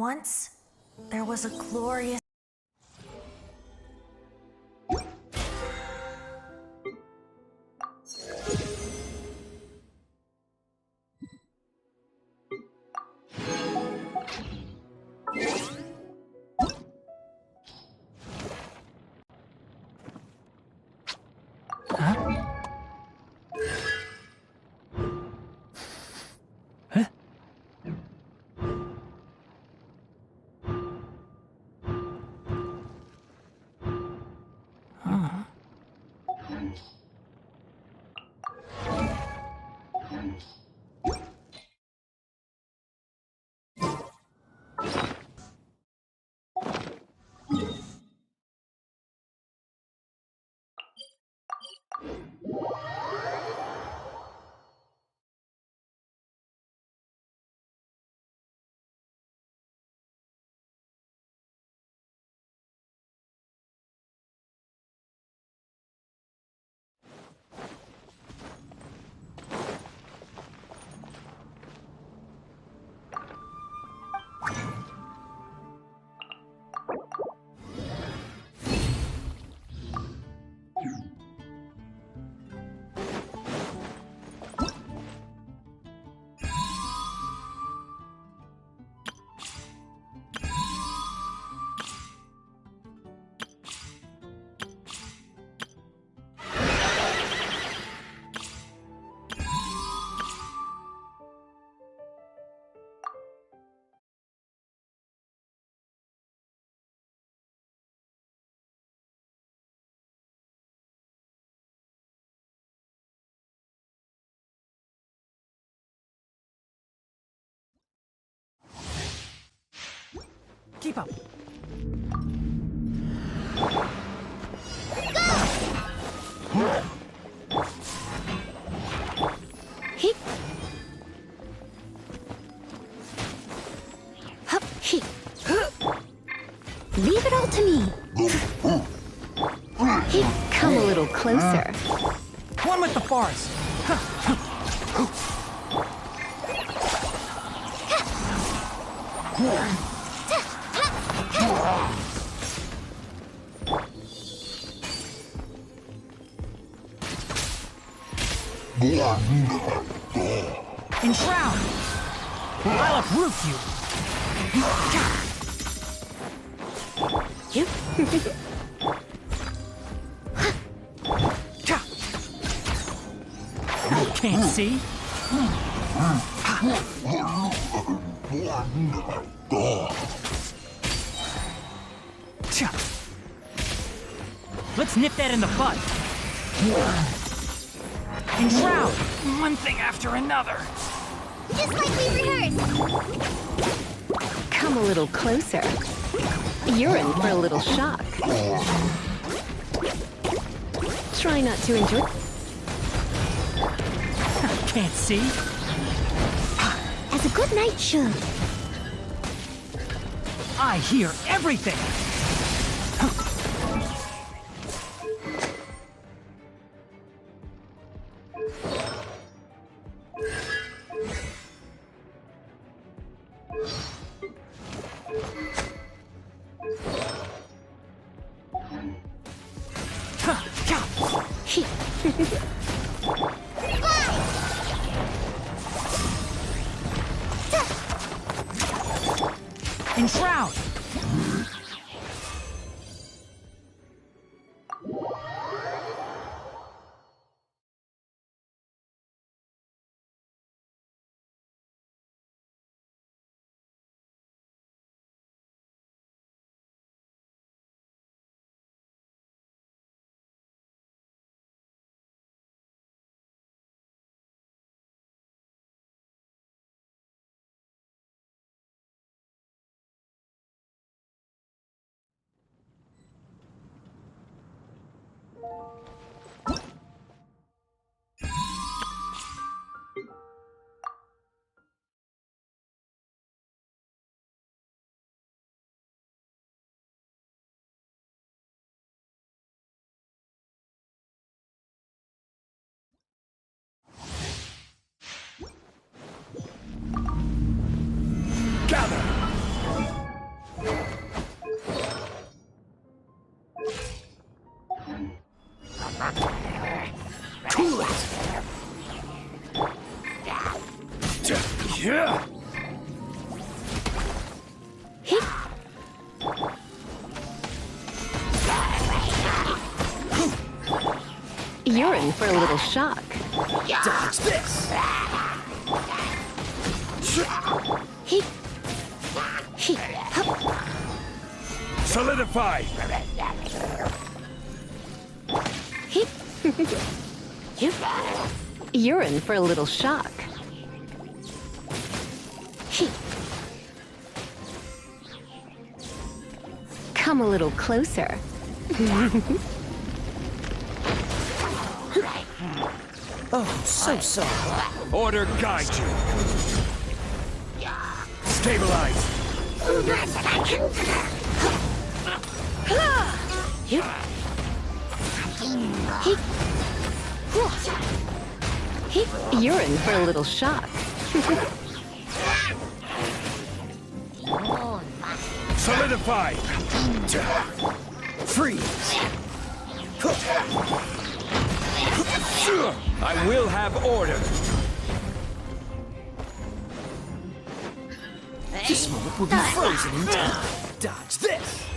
Once, there was a glorious... Keep up. Hip. Hup, hip. Leave it all to me. Hip, come a little closer. One with the forest. Enshroud! I'll uproot you! You? Can't see? Let's nip that in the bud. Enshroud! One thing after another. Just like we rehearsed. Come a little closer. You're in for a little shock. Try not to enjoy. Can't see? As a good knight should. I hear everything! Enshroud! Gather! Yeah. You're in for a little shock. Dodge this. Solidify. You're in for a little shock. Come a little closer. Oh, so sorry. Order guide you. Stabilize. You're in for a little shock. Solidify. Freeze. I will have order. This moment will be frozen in time. Dodge this.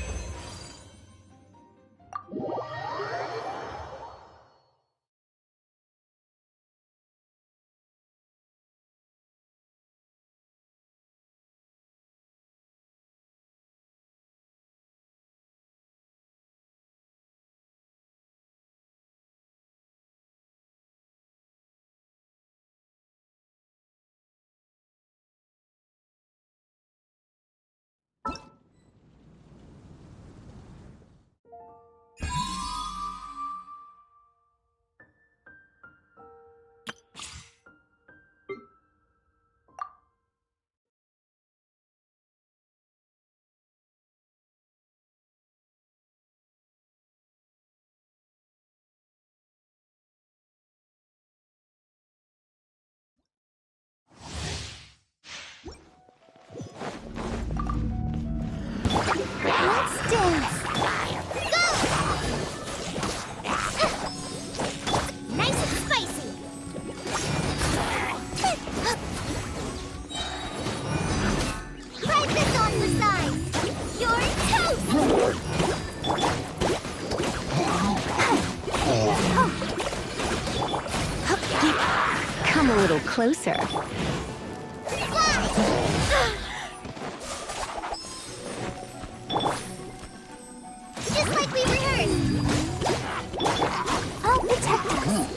Let's dance. Go! Nice and spicy. Try this on the side. You're toast. Come a little closer. Just like we rehearsed. I'll protect us.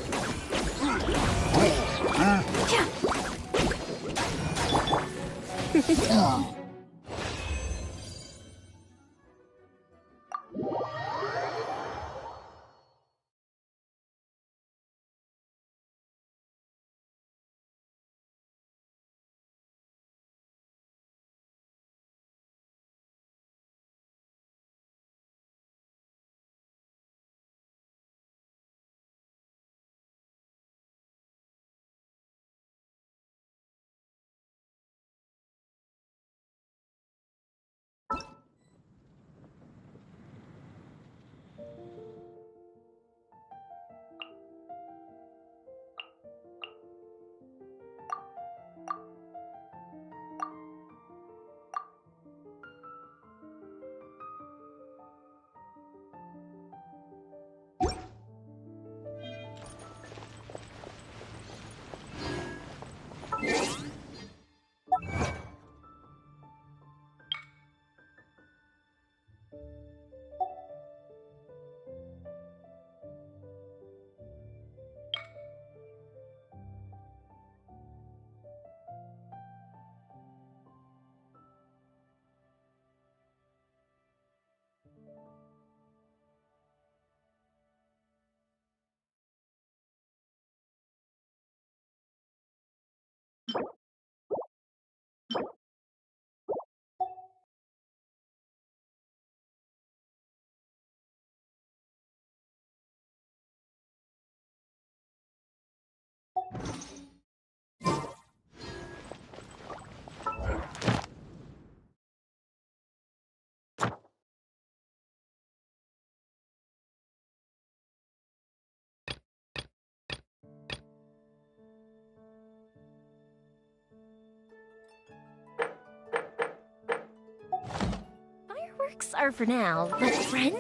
Books are for now, but friends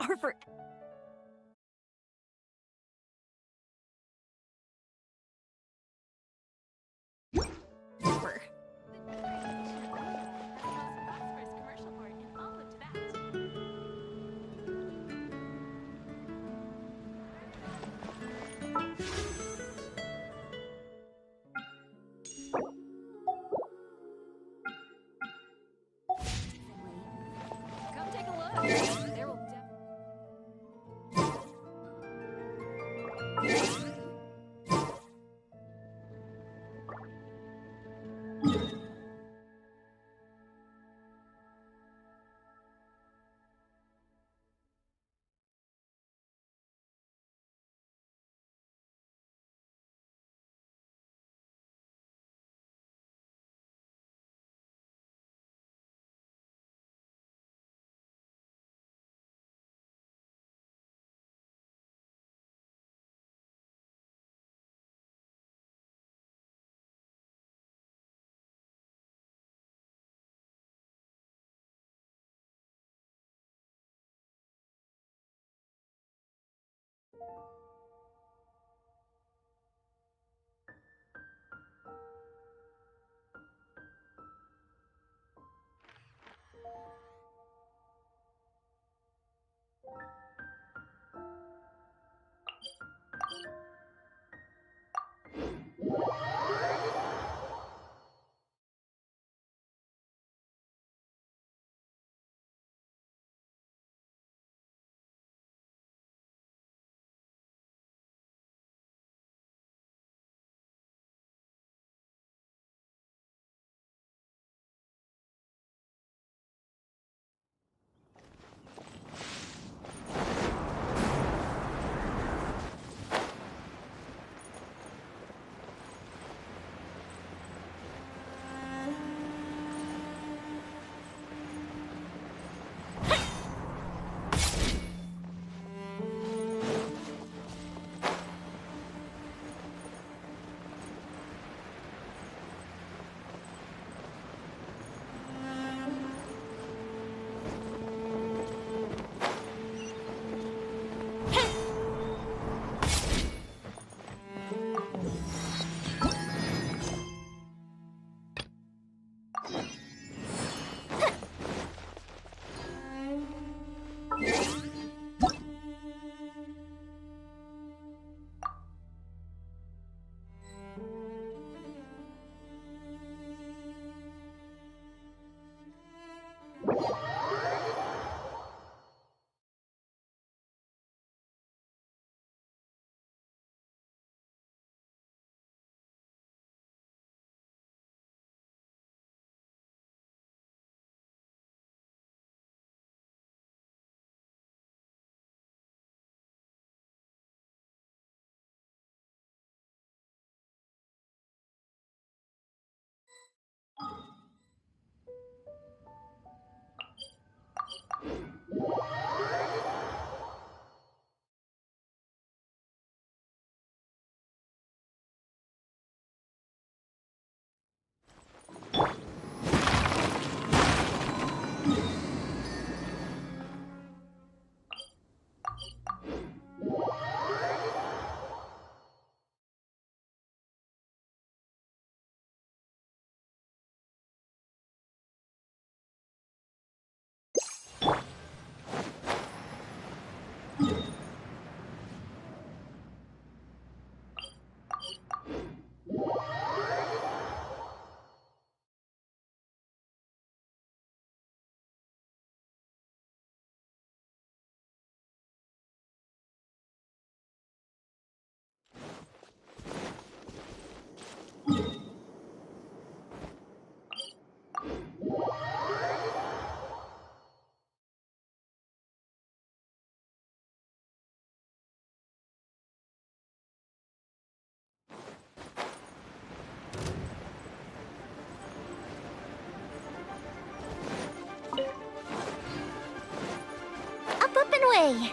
are for... Come take a look. There will Up and away!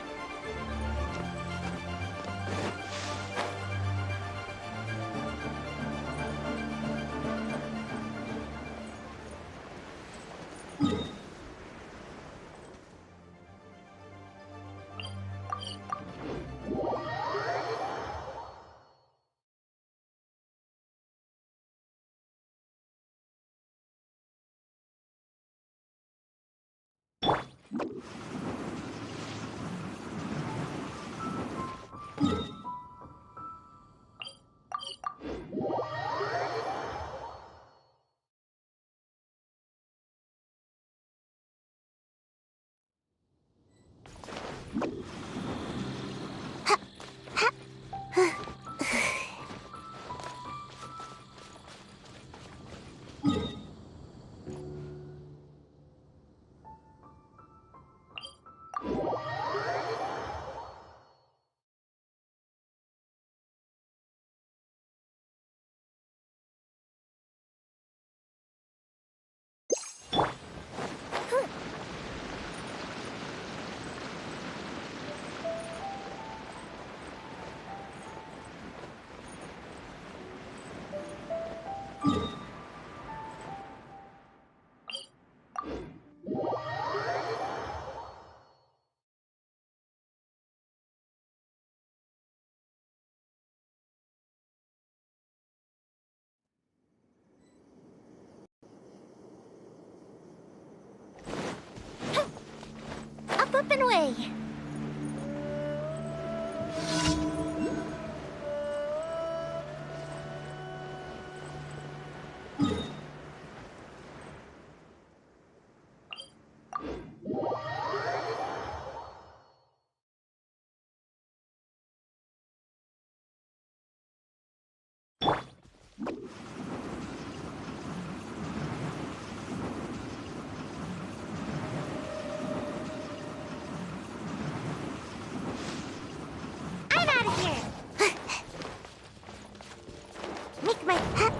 runway. I'm out of here. Make my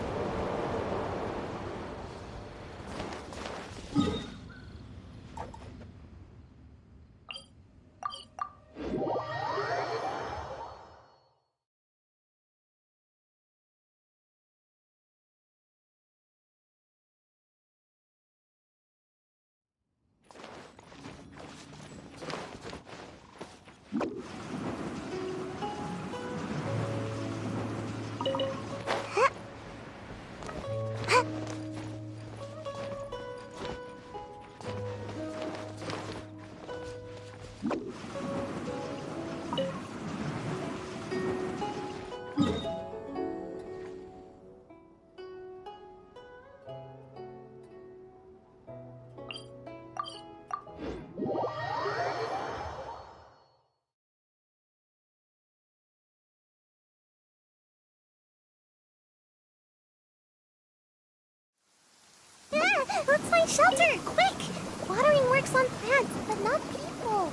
let's find shelter, quick! Watering works on plants, but not people.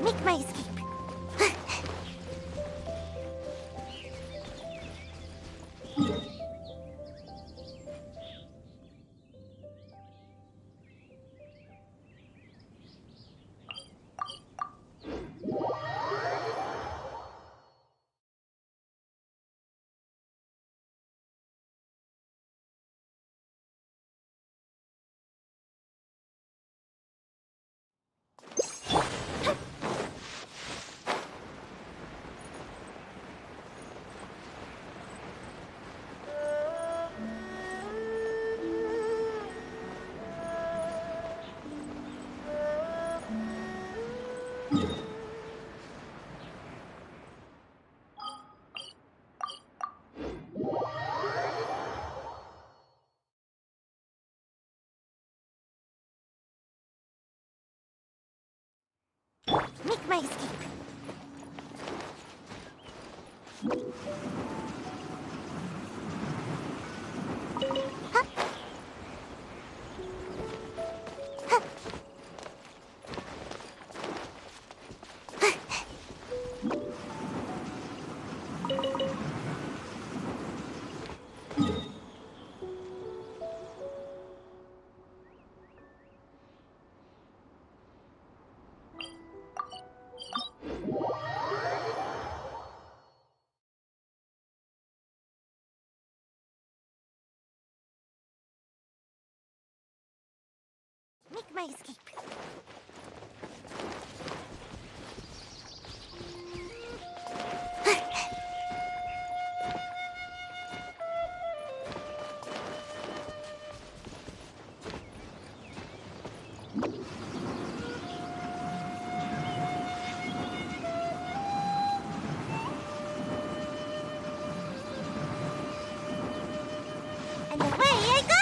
Make my escape. Make my escape. Hup. Hup. Make my escape. And away I go!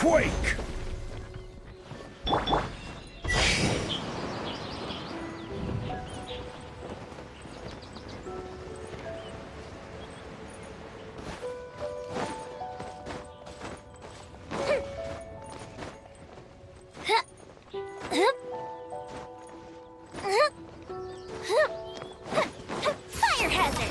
quake! Fire hazard!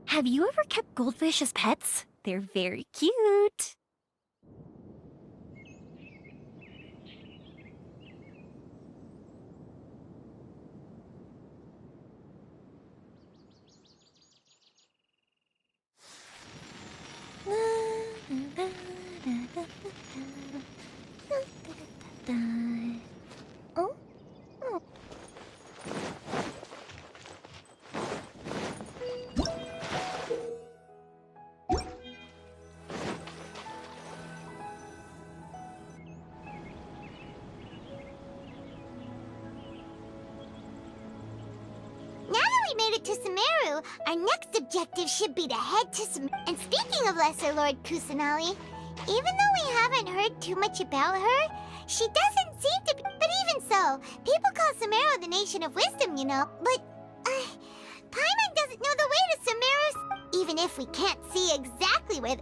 Have you ever kept goldfish as pets? They're very cute. Oh? Now that we made it to Sumeru, our next objective should be to head to Sumeru. And speaking of Lesser Lord Kusanali, even though we haven't heard too much about her, she doesn't seem to be. But even so, people call Sumeru the Nation of Wisdom, you know. But, Paimon doesn't know the way to Sumeru, even if we can't see exactly where the...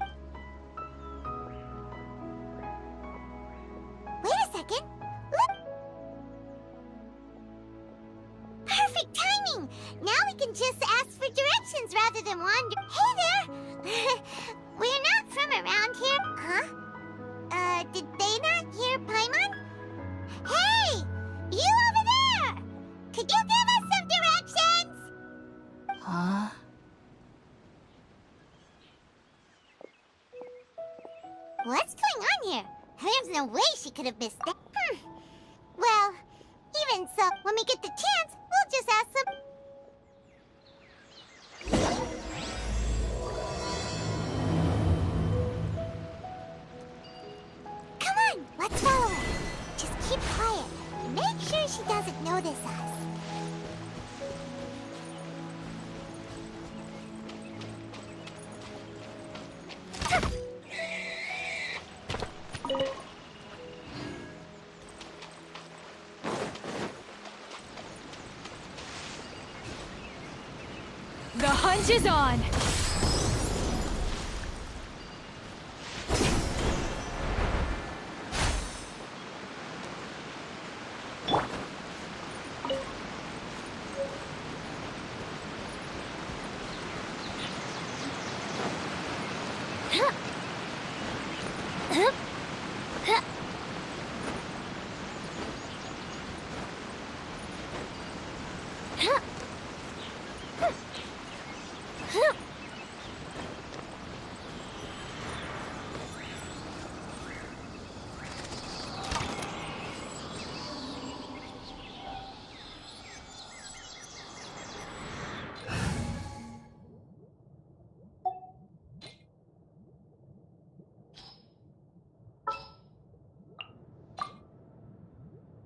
Wait a second. Look! Perfect timing! Now we can just ask for directions rather than wander. Hey there! We're not from around here. Huh? Did they not hear Paimon? Hey! You over there! Could you give us some directions? Huh? What's going on here? There's no way she could have missed that. Well, even so, when we get the chance, we'll just ask them. Come on, let's follow her. Just keep quiet. Make sure she doesn't notice us. The hunt is on!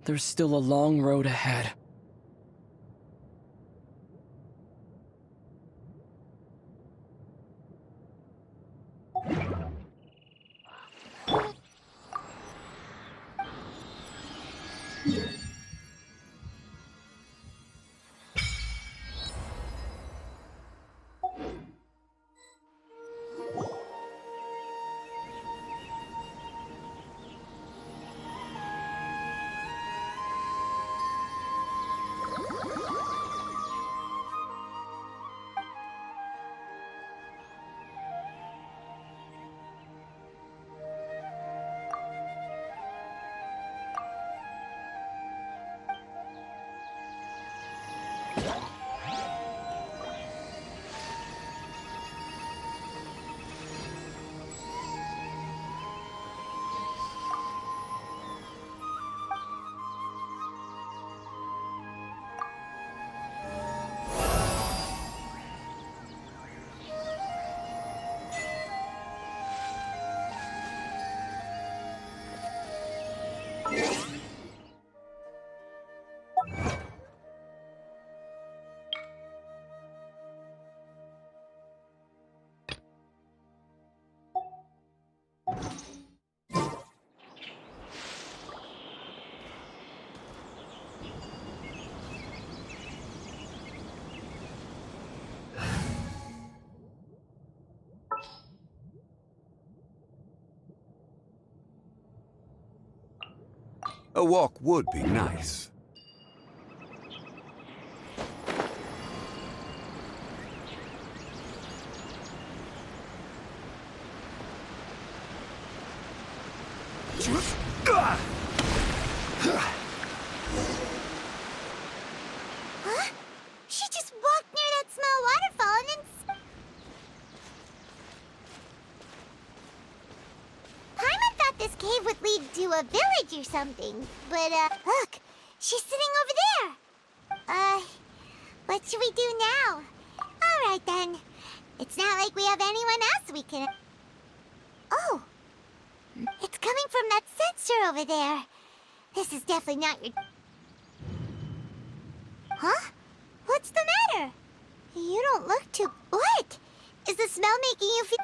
There's still a long road ahead. A walk would be nice. Huh? She just walked near that small waterfall and then... Paimon thought this cave would lead to a village or something. But, look! She's sitting over there! What should we do now? Alright then. It's not like we have anyone else we can... Oh! It's coming from that sensor over there. This is definitely not your... Huh? What's the matter? You don't look too... What? Is the smell making you feel...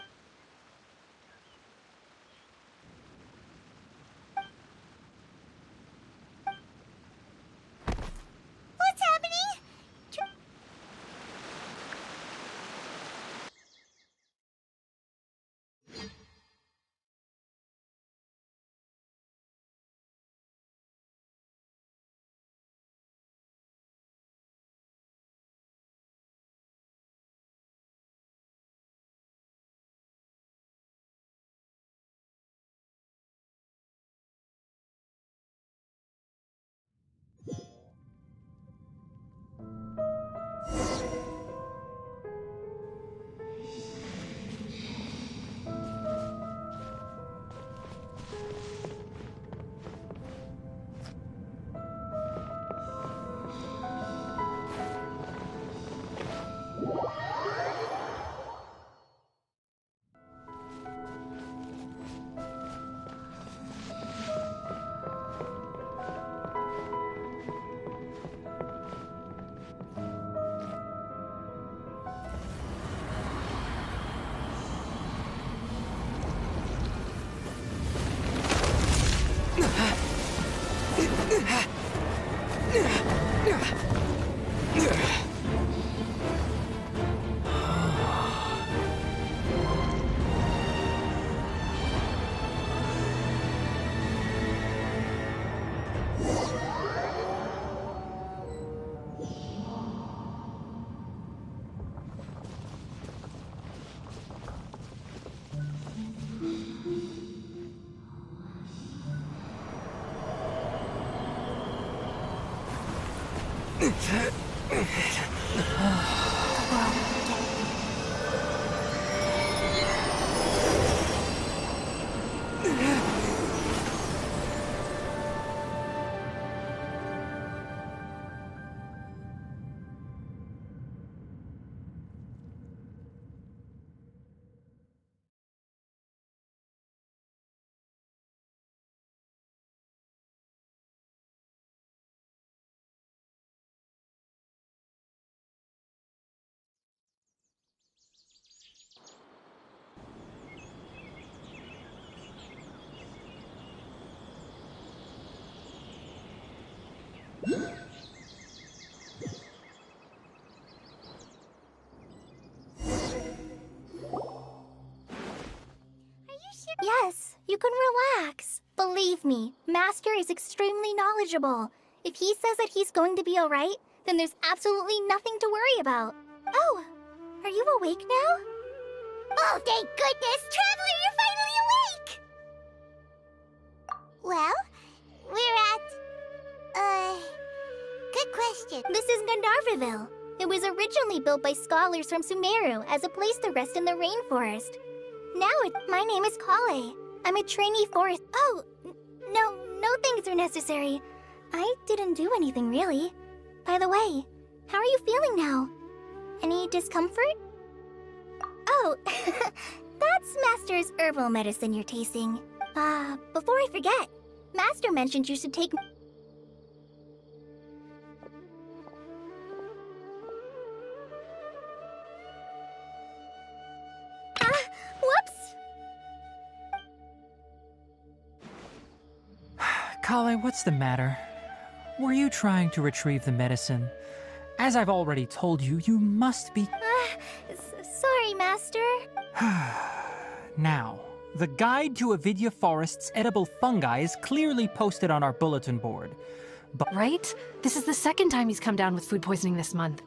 Yes, you can relax. Believe me, Master is extremely knowledgeable. If he says that he's going to be alright, then there's absolutely nothing to worry about. Oh, are you awake now? Oh, thank goodness! Traveler, you're finally awake! Well, we're at... good question. This is Gandharvaville. It was originally built by scholars from Sumeru as a place to rest in the rainforest. My name is Kale. I'm a trainee forest. Oh, no things are necessary. I didn't do anything, really. By the way, how are you feeling now? Any discomfort? Oh, that's Master's herbal medicine you're tasting. Before I forget, Master mentioned you should take... Whoops! Kale, what's the matter? Were you trying to retrieve the medicine? As I've already told you, you must be... Sorry, Master. Now, the guide to Avidya Forest's edible fungi is clearly posted on our bulletin board. But... Right? This is the second time he's come down with food poisoning this month.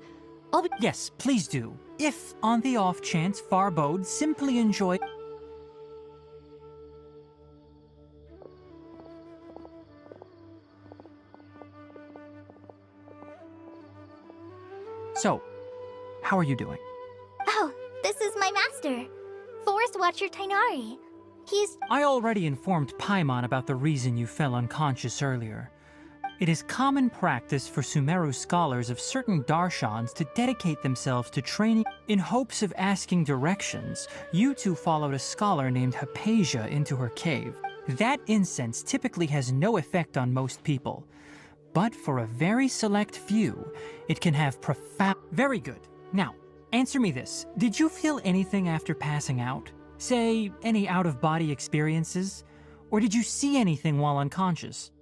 Yes, please do. If, on the off chance, Farbode simply enjoy... So, how are you doing? Oh, this is my master, Forest Watcher Tainari. I already informed Paimon about the reason you fell unconscious earlier. It is common practice for Sumeru scholars of certain darshans to dedicate themselves to training. In hopes of asking directions, you two followed a scholar named Hypatia into her cave. That incense typically has no effect on most people. But for a very select few, it can have profound... Very good. Now, answer me this. Did you feel anything after passing out? Say, any out-of-body experiences? Or did you see anything while unconscious?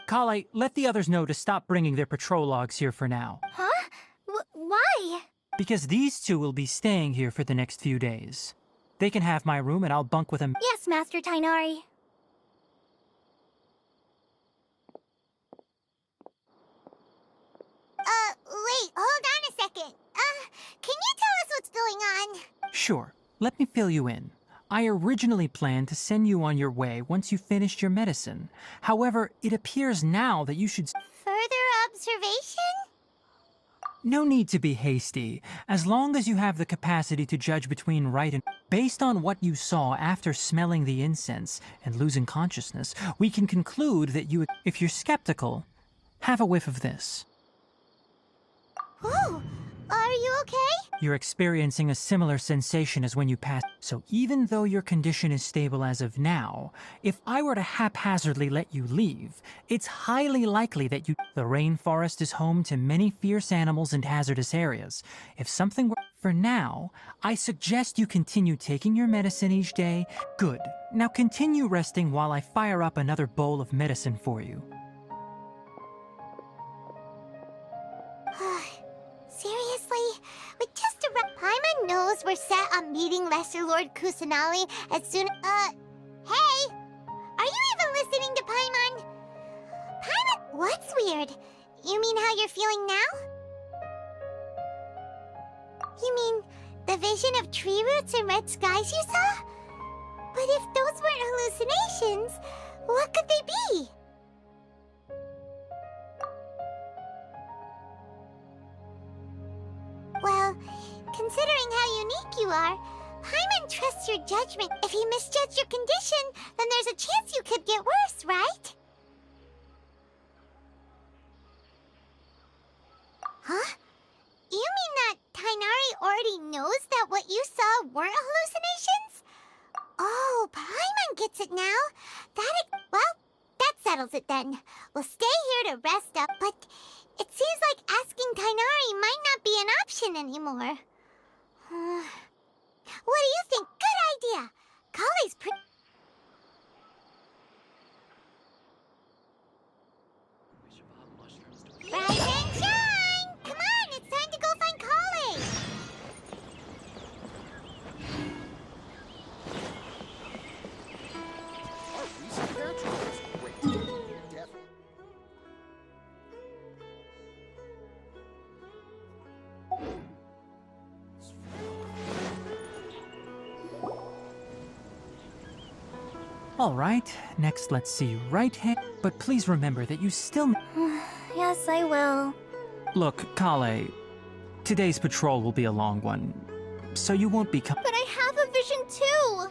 Kale, let the others know to stop bringing their patrol logs here for now. Huh? Why? Because these two will be staying here for the next few days. They can have my room and I'll bunk with them. Yes, Master Tainari. Wait, hold on a second. Can you tell us what's going on? Sure. Let me fill you in. I originally planned to send you on your way once you finished your medicine. However, it appears now that you should... Further observation? No need to be hasty, as long as you have the capacity to judge between right and... Based on what you saw after smelling the incense and losing consciousness, we can conclude that you... If you're skeptical, have a whiff of this. Whoa! Are you okay? You're experiencing a similar sensation as when you passed. So even though your condition is stable as of now, if I were to haphazardly let you leave, it's highly likely that you... The rainforest is home to many fierce animals and hazardous areas. If something were... For now, I suggest you continue taking your medicine each day. Good. Now continue resting while I fire up another bowl of medicine for you. Seriously? With just a... Paimon knows we're set on meeting Lesser Lord Kusanali as soon... Hey! Are you even listening to Paimon? Paimon... What's weird? You mean how you're feeling now? You mean the vision of tree roots and red skies you saw? But But if those weren't hallucinations, what could they be? Well, considering how unique you are, Paimon trusts your judgment. If he misjudged your condition, then there's a chance you could get worse, right? Huh? You mean that Tainari already knows that what you saw weren't hallucinations? Oh, Paimon gets it now. Well, that settles it then. We'll stay here to rest up, but it seems like asking Tainari might not be an option anymore. What do you think? Good idea. Kale's pretty... Rise and shine! Come on, it's time to go find Kale! All right, next let's see right hand. But please remember that you still... Yes, I will. Look, Kale, today's patrol will be a long one, so you won't be... But I have a vision too!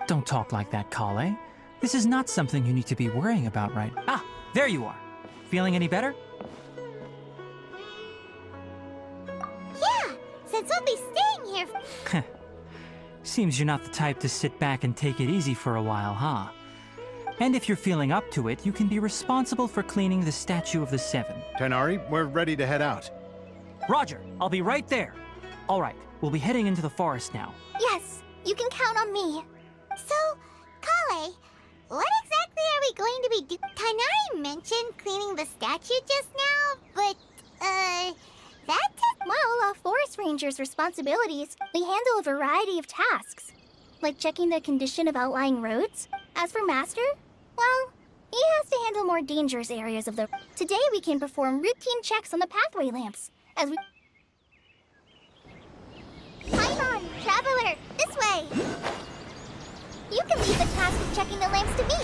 Don't talk like that, Kale. This is not something you need to be worrying about, right? Ah, there you are. Feeling any better? Yeah, since we'll be staying here... Seems you're not the type to sit back and take it easy for a while, huh? And if you're feeling up to it, you can be responsible for cleaning the Statue of the Seven. Tainari, we're ready to head out. Roger, I'll be right there. All right, we'll be heading into the forest now. Yes, you can count on me. So, Kale, what exactly are we going to be doing? Tainari mentioned cleaning the statue just now, but, Well, forest rangers' responsibilities, they handle a variety of tasks, like checking the condition of outlying roads. As for Master, well, he has to handle more dangerous areas of the... Today we can perform routine checks on the pathway lamps, as we... Paimon, Traveler, this way! You can leave the task of checking the lamps to me.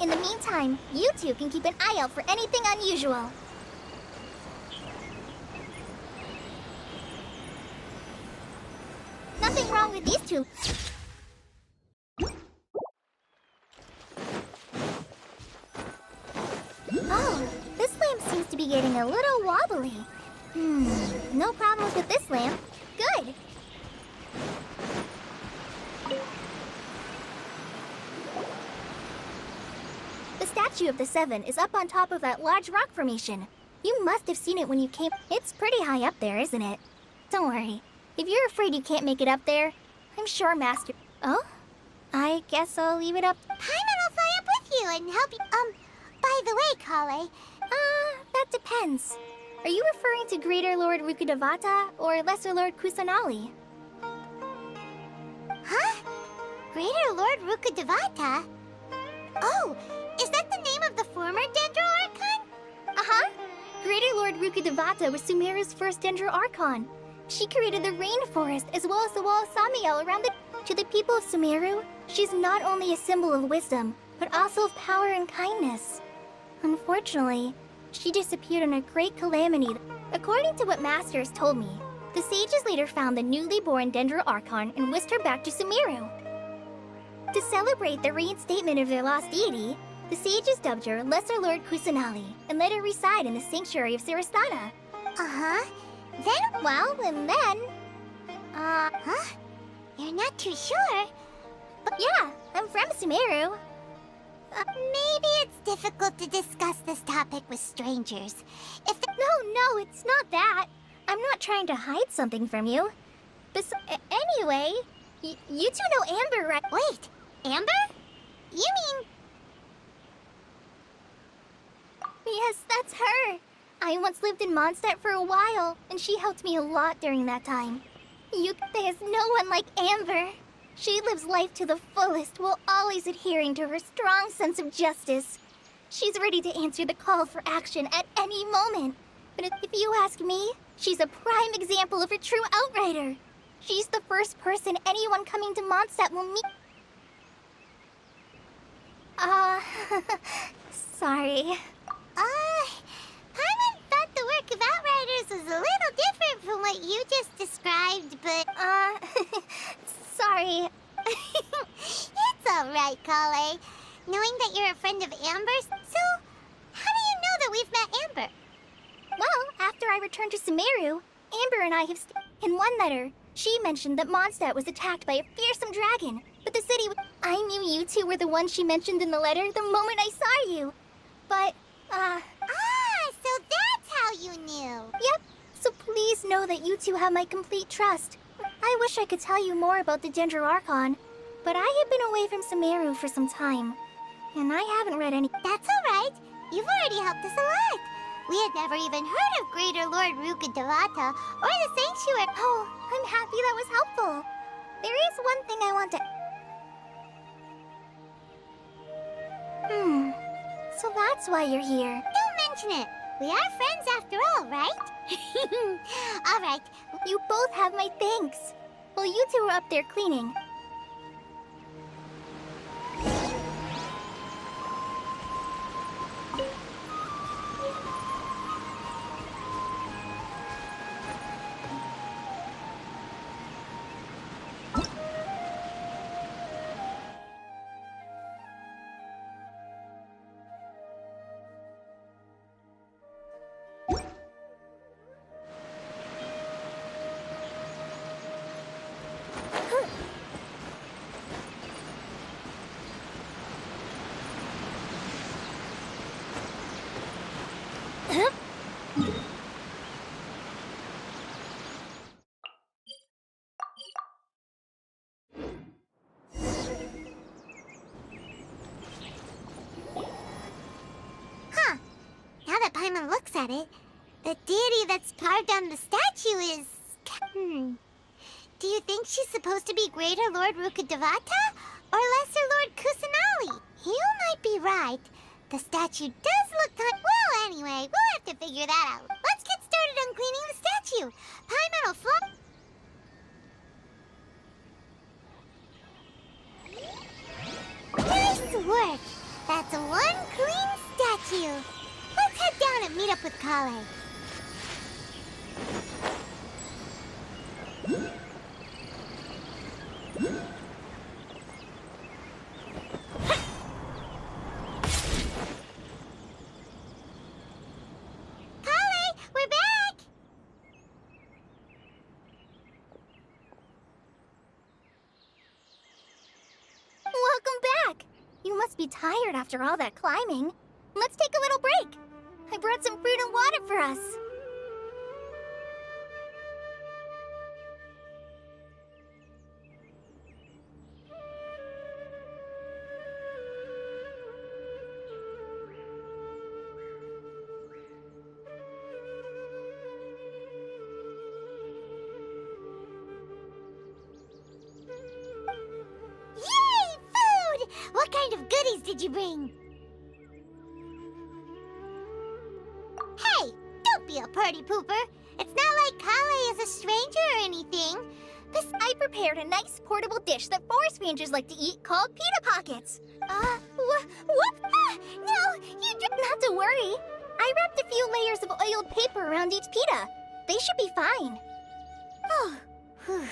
In the meantime, you two can keep an eye out for anything unusual. Nothing wrong with these two. Oh, this lamp seems to be getting a little wobbly. No problems with this lamp. Good. The Statue of the Seven is up on top of that large rock formation. You must have seen it when you came. It's pretty high up there, isn't it? Don't worry. If you're afraid you can't make it up there, I'm sure Master... Oh? I guess I'll leave it up. Paimon will fly up with you and help you... by the way, Kale... That depends. Are you referring to Greater Lord Rukudevata or Lesser Lord Kusanali? Huh? Greater Lord Rukudevata? Oh, is that the name of the former Dendro Archon? Uh-huh. Greater Lord Rukudevata was Sumeru's first Dendro Archon. She created the rainforest as well as the wall of Samiel around the... To the people of Sumeru, she's not only a symbol of wisdom, but also of power and kindness. Unfortunately, she disappeared in a great calamity. According to what Master has told me, the sages later found the newly born Dendro Archon and whisked her back to Sumeru. To celebrate the reinstatement of their lost deity, the sages dubbed her Lesser Lord Kusanali and let her reside in the sanctuary of Sarasthana. Uh-huh. Then... Well, and then... Huh? You're not too sure? But yeah, I'm from Sumeru. Maybe it's difficult to discuss this topic with strangers. No, it's not that. I'm not trying to hide something from you. Anyway, you two know Amber, right? Wait, Amber? You mean... Yes, that's her. I once lived in Mondstadt for a while, and she helped me a lot during that time. There's no one like Amber. She lives life to the fullest while always adhering to her strong sense of justice. She's ready to answer the call for action at any moment. But if you ask me, she's a prime example of a true outrider. She's the first person anyone coming to Mondstadt will meet. Sorry. Paimon thought the work of Outriders was a little different from what you just described, but... Sorry. It's alright, Kale. Knowing that you're a friend of Amber's, so how do you know that we've met Amber? Well, after I returned to Sumeru, Amber and I have in one letter, she mentioned that Mondstadt was attacked by a fearsome dragon, but the city I knew you two were the ones she mentioned in the letter the moment I saw you. But, so that's how you knew. Yep, so please know that you two have my complete trust. I wish I could tell you more about the Dendro Archon, but I have been away from Sumeru for some time, and I haven't read any— That's alright. You've already helped us a lot. We had never even heard of Greater Lord Rukkhadevata or the Sanctuary. Oh, I'm happy that was helpful. There is one thing I want to— So that's why you're here. Don't mention it. We are friends after all, right? Alright. You both have my thanks. Well, you two were up there cleaning. Now that Paimon looks at it, the deity that's carved on the statue is... Do you think she's supposed to be Greater Lord Rukkhadevata or Lesser Lord Kusanali? You might be right. The statue does look well, anyway, we'll have to figure that out. Let's get started on cleaning the statue. Paimon will fly... Nice work! That's one clean statue. Let's head down and meet up with Kale. Kale, we're back! Welcome back! You must be tired after all that climbing. Let's take a little break. I brought some fruit and water for us. Yay! Food! What kind of goodies did you bring? Hey! Don't be a party pooper! It's not like Kale is a stranger or anything. I prepared a nice portable dish that forest rangers like to eat called pita pockets. What? No, not to worry. I wrapped a few layers of oiled paper around each pita. They should be fine. Oh, whew.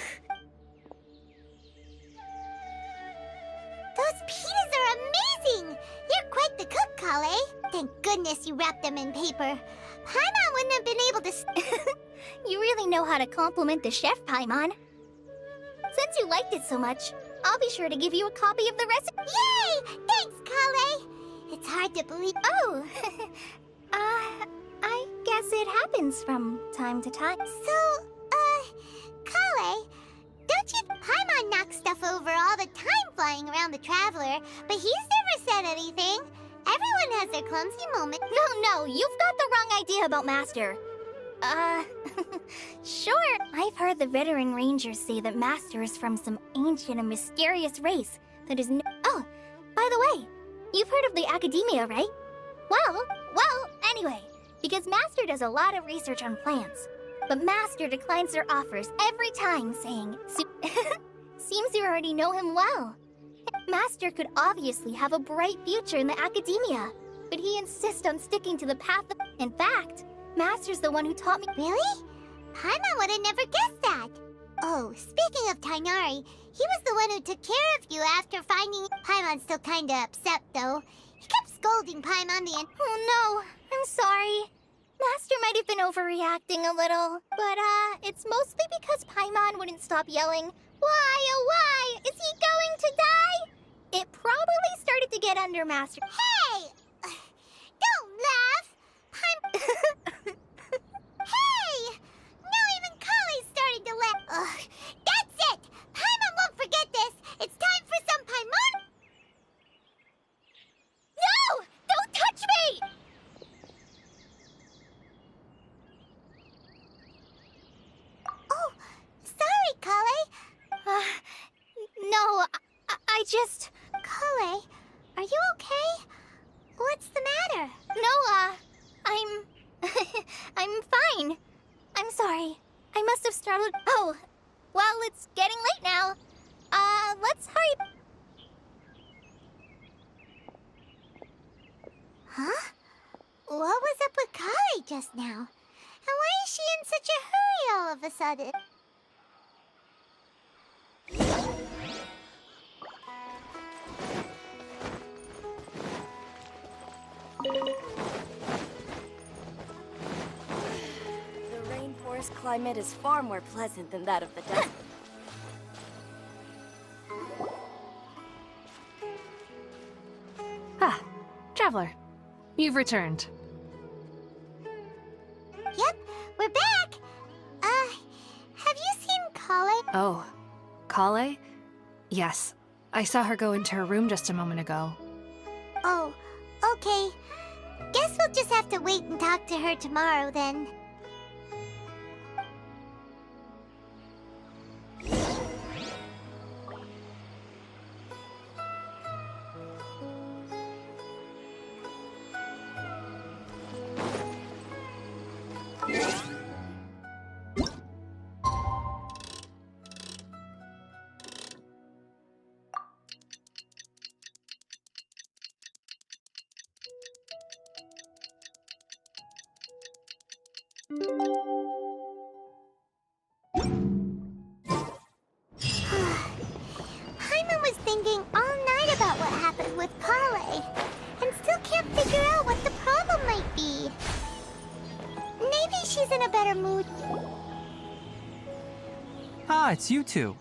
Those pitas are amazing! You're quite the cook, Kale. Thank goodness you wrapped them in paper. Paimon wouldn't have been able to... You really know how to compliment the chef, Paimon. Since you liked it so much, I'll be sure to give you a copy of the recipe. Yay! Thanks, Kale! It's hard to believe... Oh, I guess it happens from time to time. So, Kale, don't you... Paimon knocks stuff over all the time flying around the Traveler, but he's never said anything. Everyone has their clumsy moment. No, you've got the wrong idea about Master. Sure. I've heard the veteran rangers say that Master is from some ancient and mysterious race that is Oh, by the way, you've heard of the Academia, right? Well, anyway, because Master does a lot of research on plants, but Master declines their offers every time, saying, Seems you already know him well. Master could obviously have a bright future in the academia, but he insists on sticking to the path of... In fact, Master's the one who taught me... Really? Paimon would have never guessed that. Oh, speaking of Tainari, he was the one who took care of you after finding... Paimon's still kinda upset, though. He kept scolding Paimon the... Oh no, I'm sorry. Master might have been overreacting a little, but it's mostly because Paimon wouldn't stop yelling, "Why, oh why, is he going to die?" It probably started to get under Master. Hey! Don't laugh! Hey! Now even Kali's starting to laugh. Ugh, that's it! Paimon won't forget this! It's time for some Paimon... No! Don't touch me! Oh, sorry, Kale. No, I just... Kale, are you okay? What's the matter? No, I'm... I'm fine. I'm sorry. I must have startled... Oh, well, it's getting late now. Let's hurry... Huh? What was up with Kale just now? And why is she in such a hurry all of a sudden? The rainforest climate is far more pleasant than that of the desert. Ah, Traveler. You've returned. Yep, we're back. Have you seen Kale? Oh, Kale? Yes. I saw her go into her room just a moment ago. Oh, okay. Guess we'll just have to wait and talk to her tomorrow then. Paimon was thinking all night about what happened with Kale, and still can't figure out what the problem might be. Maybe she's in a better mood. Ah, it's you two.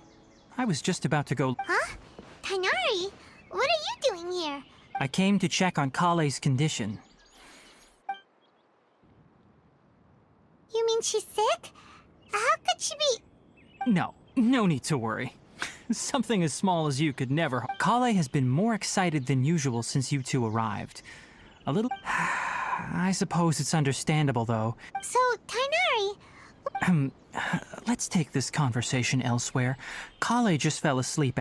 I was just about to go... Huh? Tainari, what are you doing here? I came to check on Kale's condition. You mean she's sick? How could she be... No need to worry. Something as small as you could never... Kale has been more excited than usual since you two arrived. A little... I suppose it's understandable, though. So, Tainari... Let's take this conversation elsewhere. Kale just fell asleep.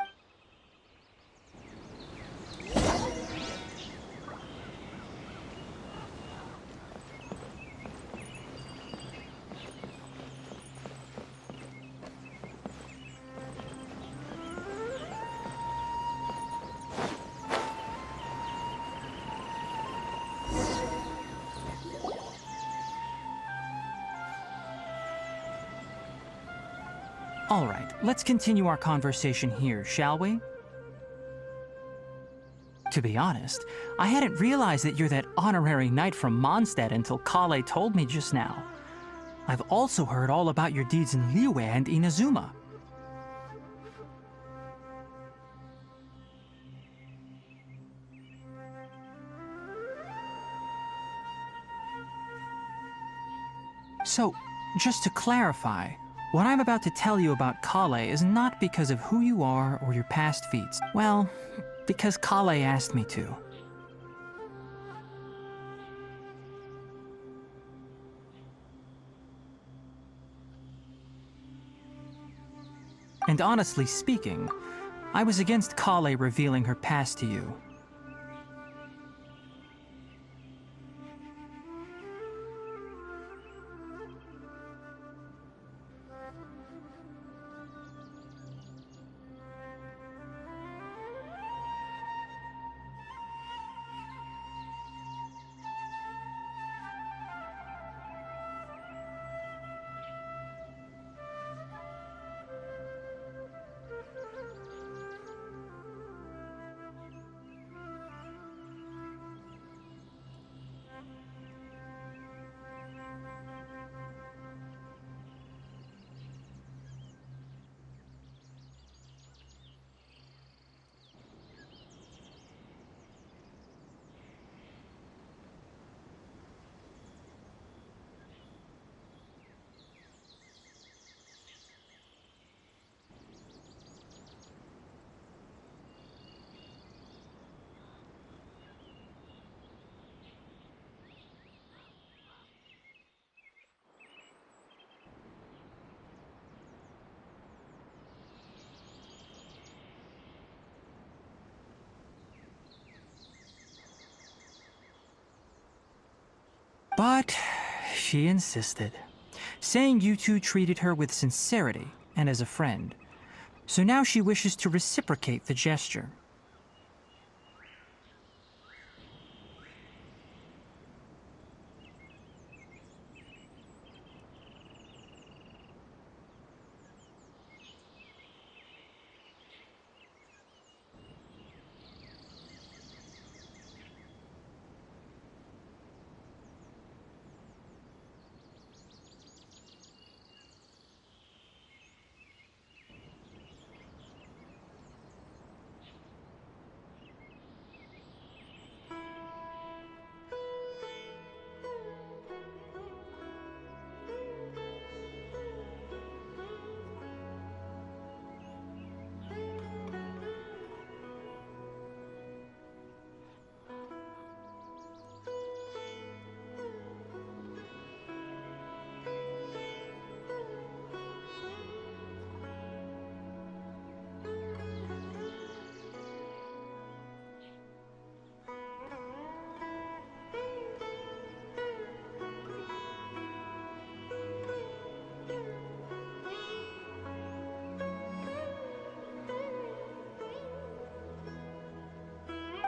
All right, let's continue our conversation here, shall we? To be honest, I hadn't realized that you're that honorary knight from Mondstadt until Kale told me just now. I've also heard all about your deeds in Liyue and Inazuma. So, just to clarify, what I'm about to tell you about Kale is not because of who you are or your past feats. Well, because Kale asked me to. And honestly speaking, I was against Kale revealing her past to you. But she insisted, saying you two treated her with sincerity and as a friend. So now she wishes to reciprocate the gesture.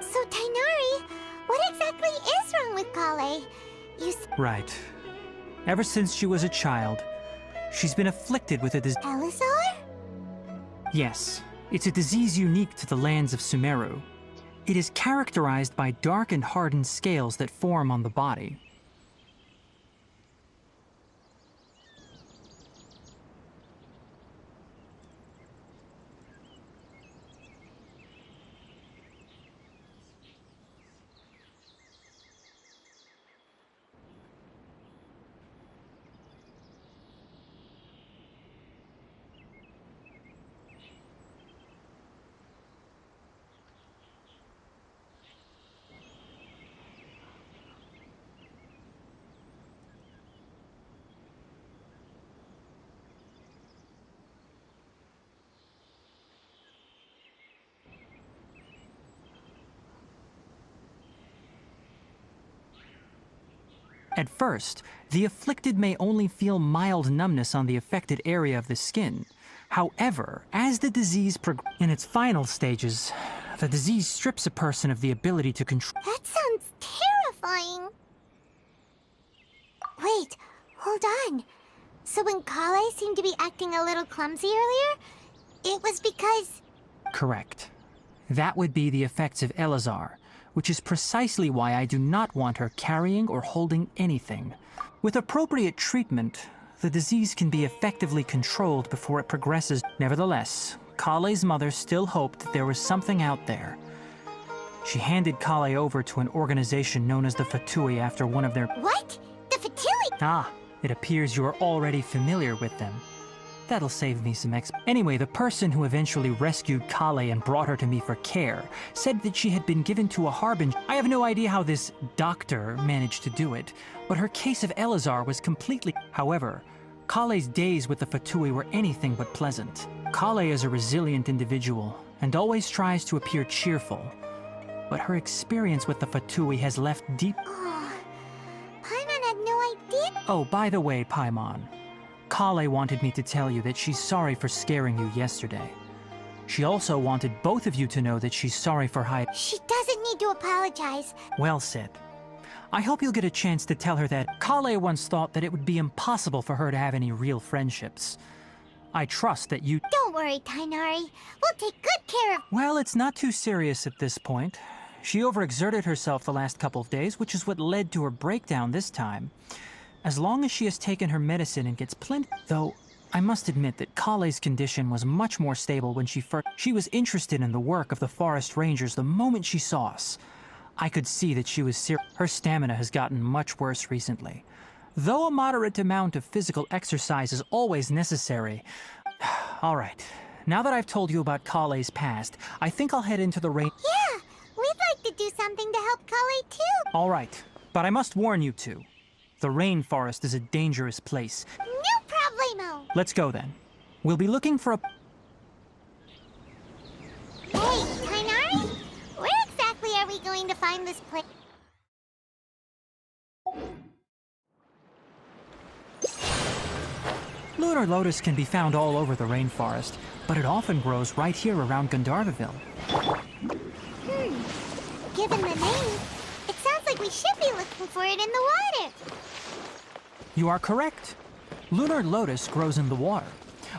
So, Tainari, what exactly is wrong with Kale? Right. Ever since she was a child, she's been afflicted with a disease. Elazar? Yes, it's a disease unique to the lands of Sumeru. It is characterized by dark and hardened scales that form on the body. At first, the afflicted may only feel mild numbness on the affected area of the skin. However, as the disease progresses in its final stages, the disease strips a person of the ability to control. That sounds terrifying. Wait, hold on. So when Kale seemed to be acting a little clumsy earlier, it was because... Correct. That would be the effects of Elazar, which is precisely why I do not want her carrying or holding anything. With appropriate treatment, the disease can be effectively controlled before it progresses. Nevertheless, Kale's mother still hoped that there was something out there. She handed Kale over to an organization known as the Fatui after one of their... What? The Fatui? Ah, it appears you are already familiar with them. That'll save me some Anyway, the person who eventually rescued Kale and brought her to me for care said that she had been given to a harbinger. I have no idea how this doctor managed to do it, but her case of Elazar was completely... However, Kale's days with the Fatui were anything but pleasant. Kale is a resilient individual and always tries to appear cheerful, but her experience with the Fatui has left deep... Oh, Paimon had no idea. Oh, by the way, Paimon, Kale wanted me to tell you that she's sorry for scaring you yesterday. She also wanted both of you to know that she's sorry for hiding. She doesn't need to apologize. Well said. I hope you'll get a chance to tell her that Kale once thought that it would be impossible for her to have any real friendships. I trust that you... Don't worry, Tainari. We'll take good care of... Well, it's not too serious at this point. She overexerted herself the last couple of days, which is what led to her breakdown this time. As long as she has taken her medicine and gets plenty... Though, I must admit that Kale's condition was much more stable when she first... She was interested in the work of the forest rangers the moment she saw us. I could see that she was Her stamina has gotten much worse recently. Though a moderate amount of physical exercise is always necessary... All right, now that I've told you about Kale's past, I think I'll head into the rain... Yeah, we'd like to do something to help Kale too. All right, but I must warn you two. The rainforest is a dangerous place. No problemo. Let's go then. We'll be looking for a... Hey, Tainari, where exactly are we going to find this place? Lunar lotus can be found all over the rainforest, but it often grows right here around Gandharvaville. Given the name, it sounds like we should be looking for it in the water. You are correct. Lunar lotus grows in the water.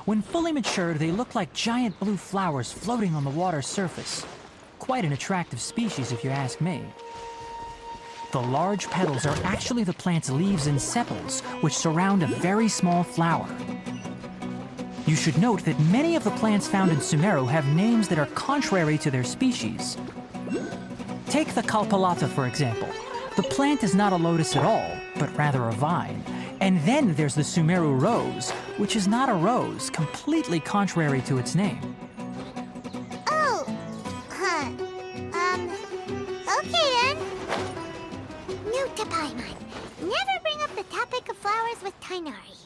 When fully matured, they look like giant blue flowers floating on the water's surface. Quite an attractive species, if you ask me. The large petals are actually the plant's leaves and sepals, which surround a very small flower. You should note that many of the plants found in Sumeru have names that are contrary to their species. Take the Kalpalata, for example. The plant is not a lotus at all, but rather a vine. And then there's the Sumeru rose, which is not a rose, completely contrary to its name. Oh, okay then. Note to Paimon. Never bring up the topic of flowers with Tainari.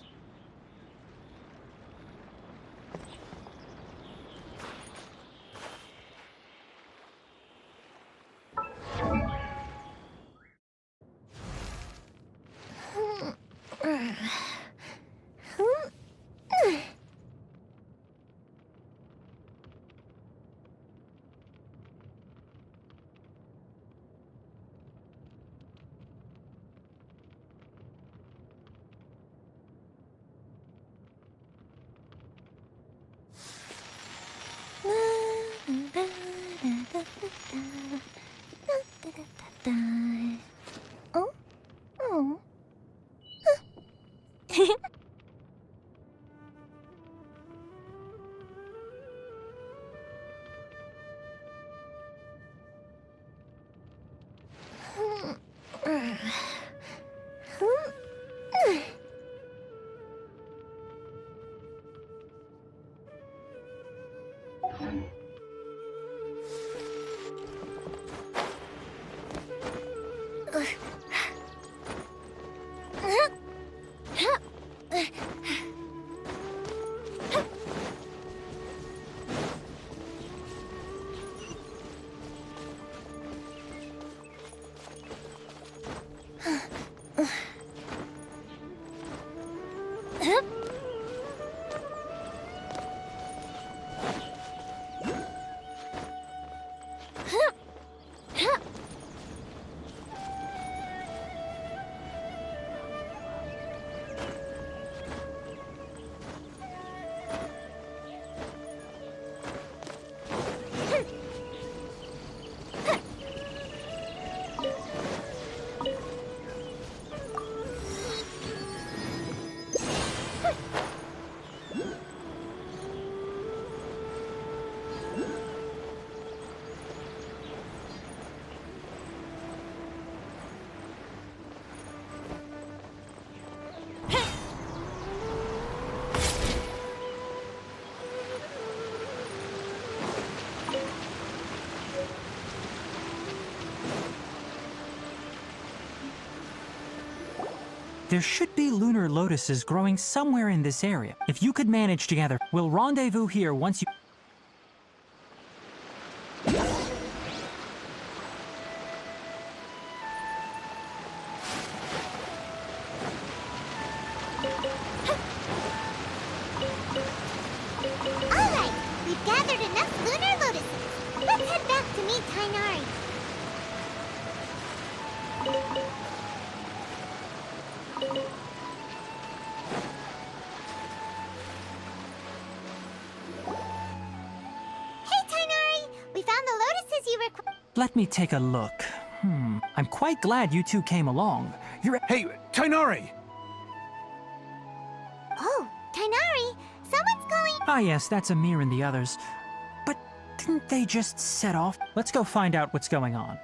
There should be lunar lotuses growing somewhere in this area. If you could manage together, we'll rendezvous here once you... Alright, we've gathered enough lunar lotuses. Let's head back to meet Tainari. Hey, Tainari! We found the lotuses you requested. Let me take a look. I'm quite glad you two came along. You're... Hey, Tainari! Oh, Tainari! Someone's calling. Ah, yes, that's Amir and the others. But didn't they just set off? Let's go find out what's going on.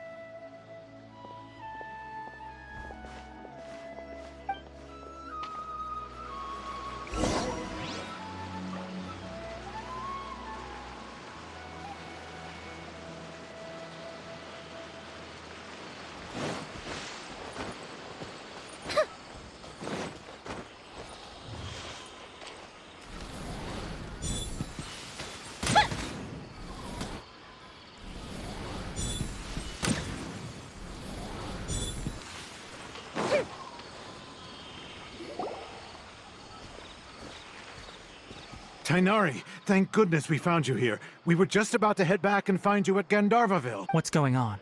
Tainari, thank goodness we found you here. We were just about to head back and find you at Gandharvaville. What's going on?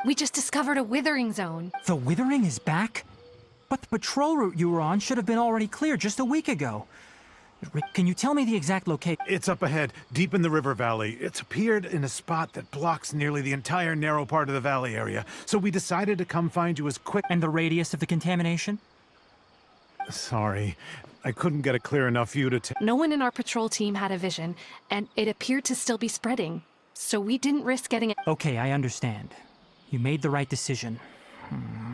We just discovered a withering zone. The withering is back? But the patrol route you were on should have been already clear just a week ago. Can you tell me the exact location? It's up ahead, deep in the river valley. It's appeared in a spot that blocks nearly the entire narrow part of the valley area. So we decided to come find you as quick... And the radius of the contamination? Sorry, I couldn't get a clear enough view to... No one in our patrol team had a vision, and it appeared to still be spreading. So we didn't risk getting it. Okay, I understand. You made the right decision.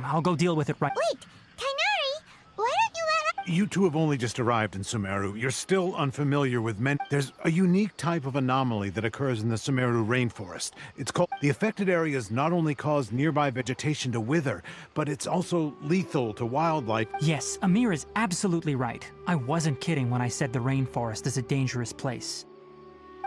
I'll go deal with it right... Wait, Tainari, why don't you let us... You two have only just arrived in Sumeru. You're still unfamiliar with men. There's a unique type of anomaly that occurs in the Sumeru rainforest. It's called... The affected areas not only cause nearby vegetation to wither, but it's also lethal to wildlife. Yes, Amir is absolutely right. I wasn't kidding when I said the rainforest is a dangerous place.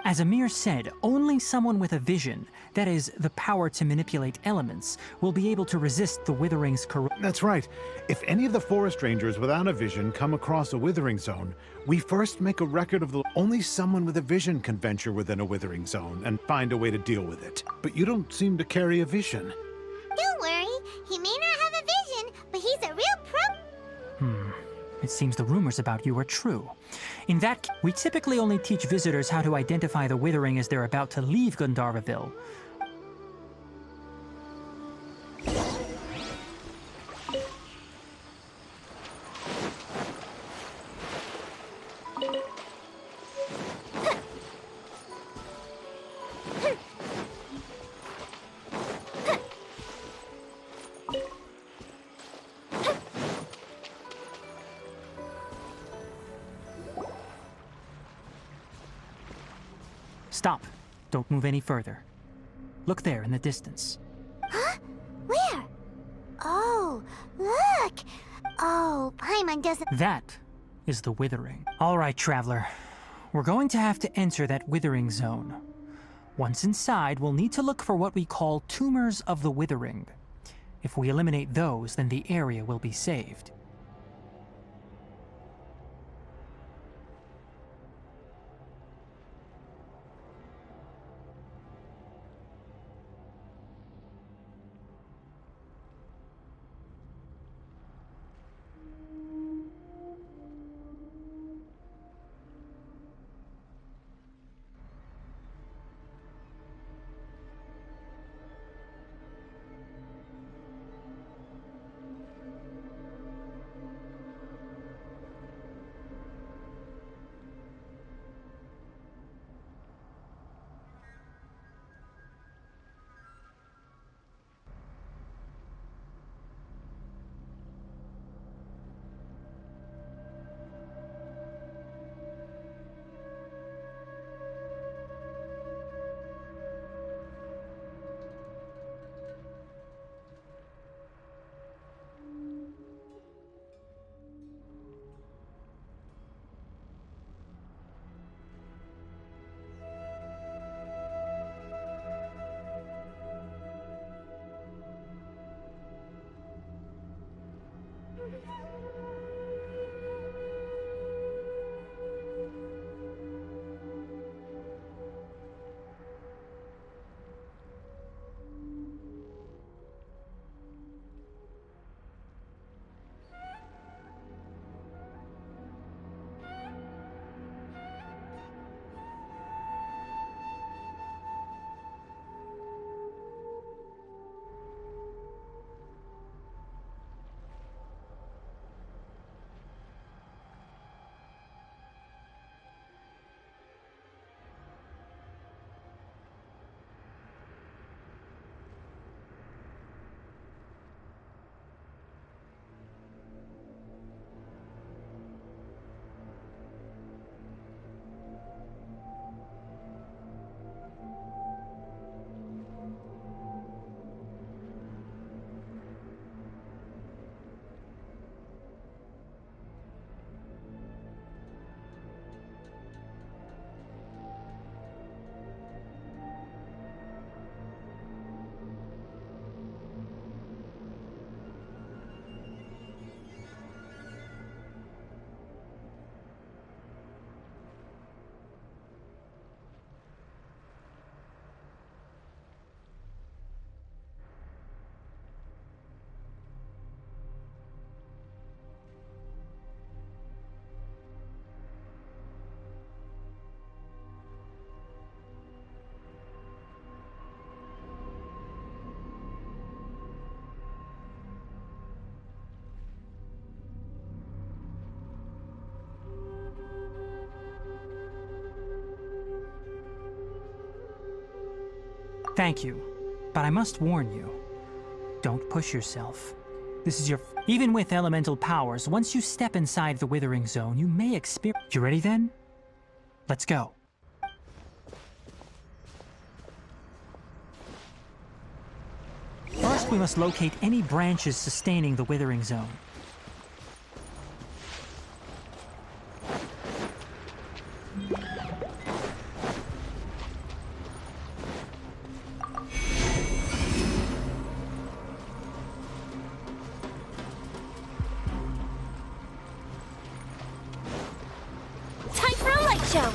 As Amir said, only someone with a vision, that is, the power to manipulate elements, will be able to resist the withering's corruption. That's right. If any of the forest rangers without a vision come across a withering zone, we first make a record of the... Only someone with a vision can venture within a withering zone and find a way to deal with it. But you don't seem to carry a vision. Don't worry, he may not have a vision, but he's a real pro... It seems the rumors about you are true. In that, we typically only teach visitors how to identify the withering as they're about to leave Gandharvaville. Stop. Don't move any further. Look there in the distance. Huh? Where? Oh, look! Oh, Paimon doesn't... That is the withering. All right, traveler. We're going to have to enter that withering zone. Once inside, we'll need to look for what we call tumors of the withering. If we eliminate those, then the area will be saved. Thank you, but I must warn you. Don't push yourself. This is your... Even with elemental powers, once you step inside the Withering Zone, you may experience... You ready then? Let's go. First, we must locate any branches sustaining the Withering Zone. Time for a light show!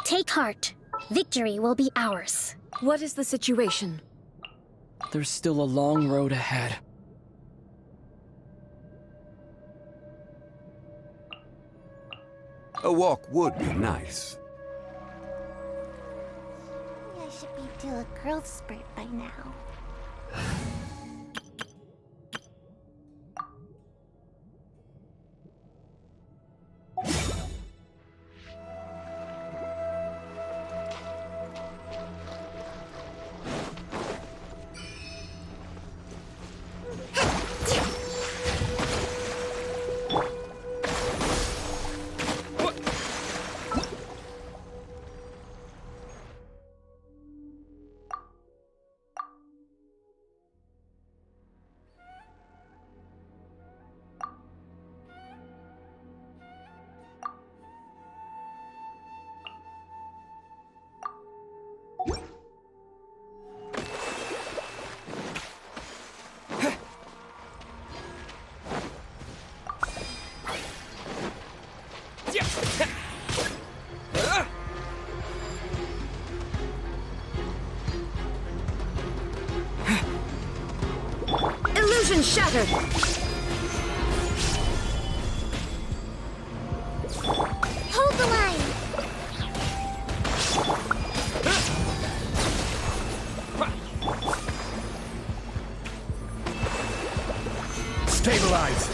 Take heart. Victory will be ours. What is the situation? There's still a long road ahead. A walk would be nice. I should be due a growth spurt by now. Illusion shattered! Hold the line! Stabilize!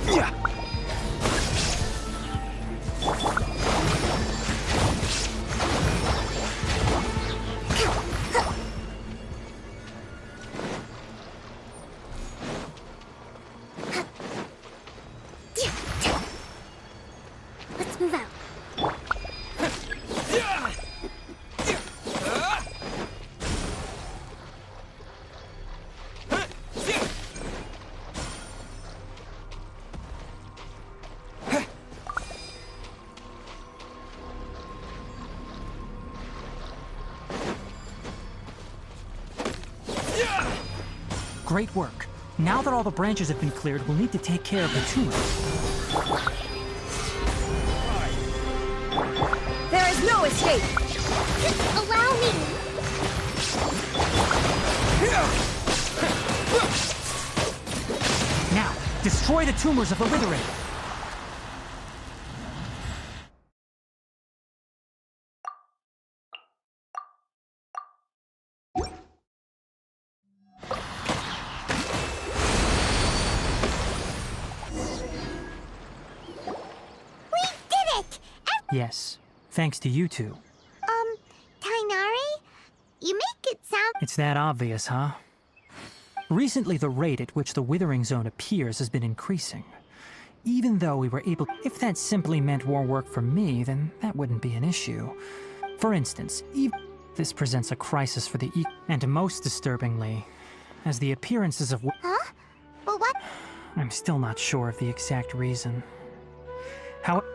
Yeah. Let's move out. Great work. Now that all the branches have been cleared, we'll need to take care of the tumor. There is no escape! Allow me! Now, destroy the tumors of the Withering. Yes, thanks to you two. Tainari? You make it sound... It's that obvious, huh? Recently, the rate at which the Withering Zone appears has been increasing. Even though we were able... If that simply meant more work for me, then that wouldn't be an issue. For instance, this presents a crisis for the and most disturbingly, as the appearances of... Huh? Well, what? I'm still not sure of the exact reason.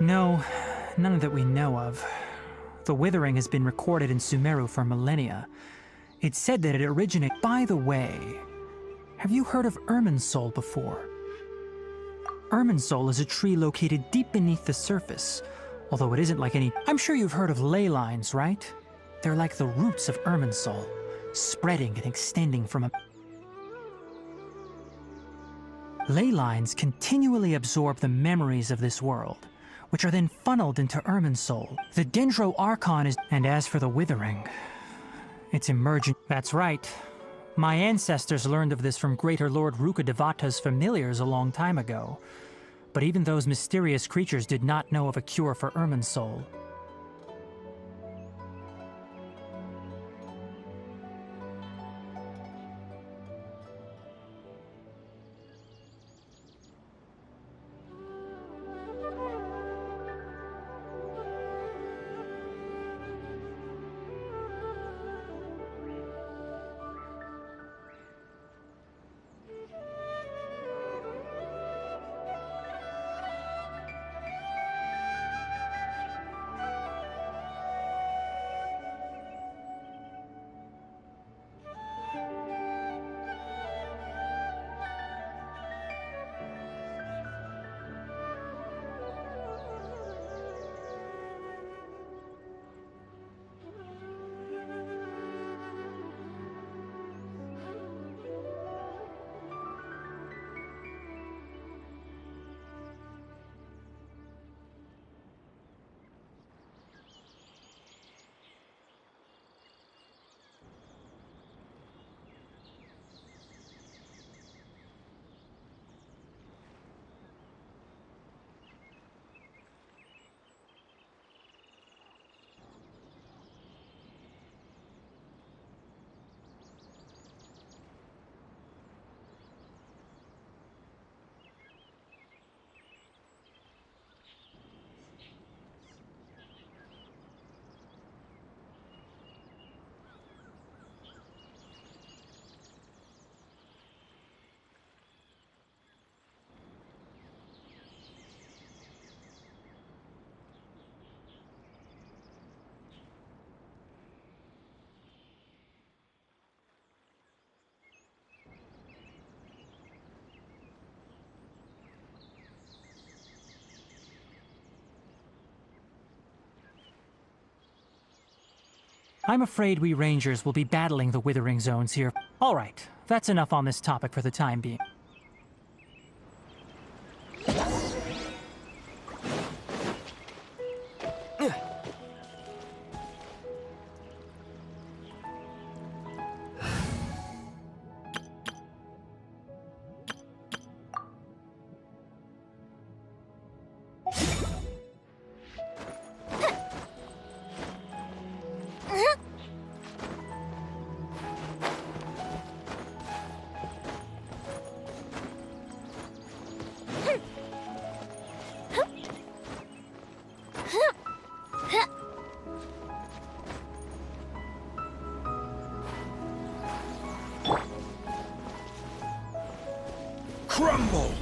No none that we know of. The withering has been recorded in Sumeru for millennia. It's said that it originated... By the way, have you heard of Irminsul before? Irminsul is a tree located deep beneath the surface, although it isn't like any... I'm sure you've heard of ley lines, right? They're like the roots of Irminsul, spreading and extending from a... Ley lines continually absorb the memories of this world, which are then funneled into Irminsul. The Dendro Archon is... And as for the withering, it's emerging... That's right. My ancestors learned of this from Greater Lord Rukkhadevata's familiars a long time ago. But even those mysterious creatures did not know of a cure for Irminsul. I'm afraid we Rangers will be battling the withering zones here. All right, that's enough on this topic for the time being. Crumble!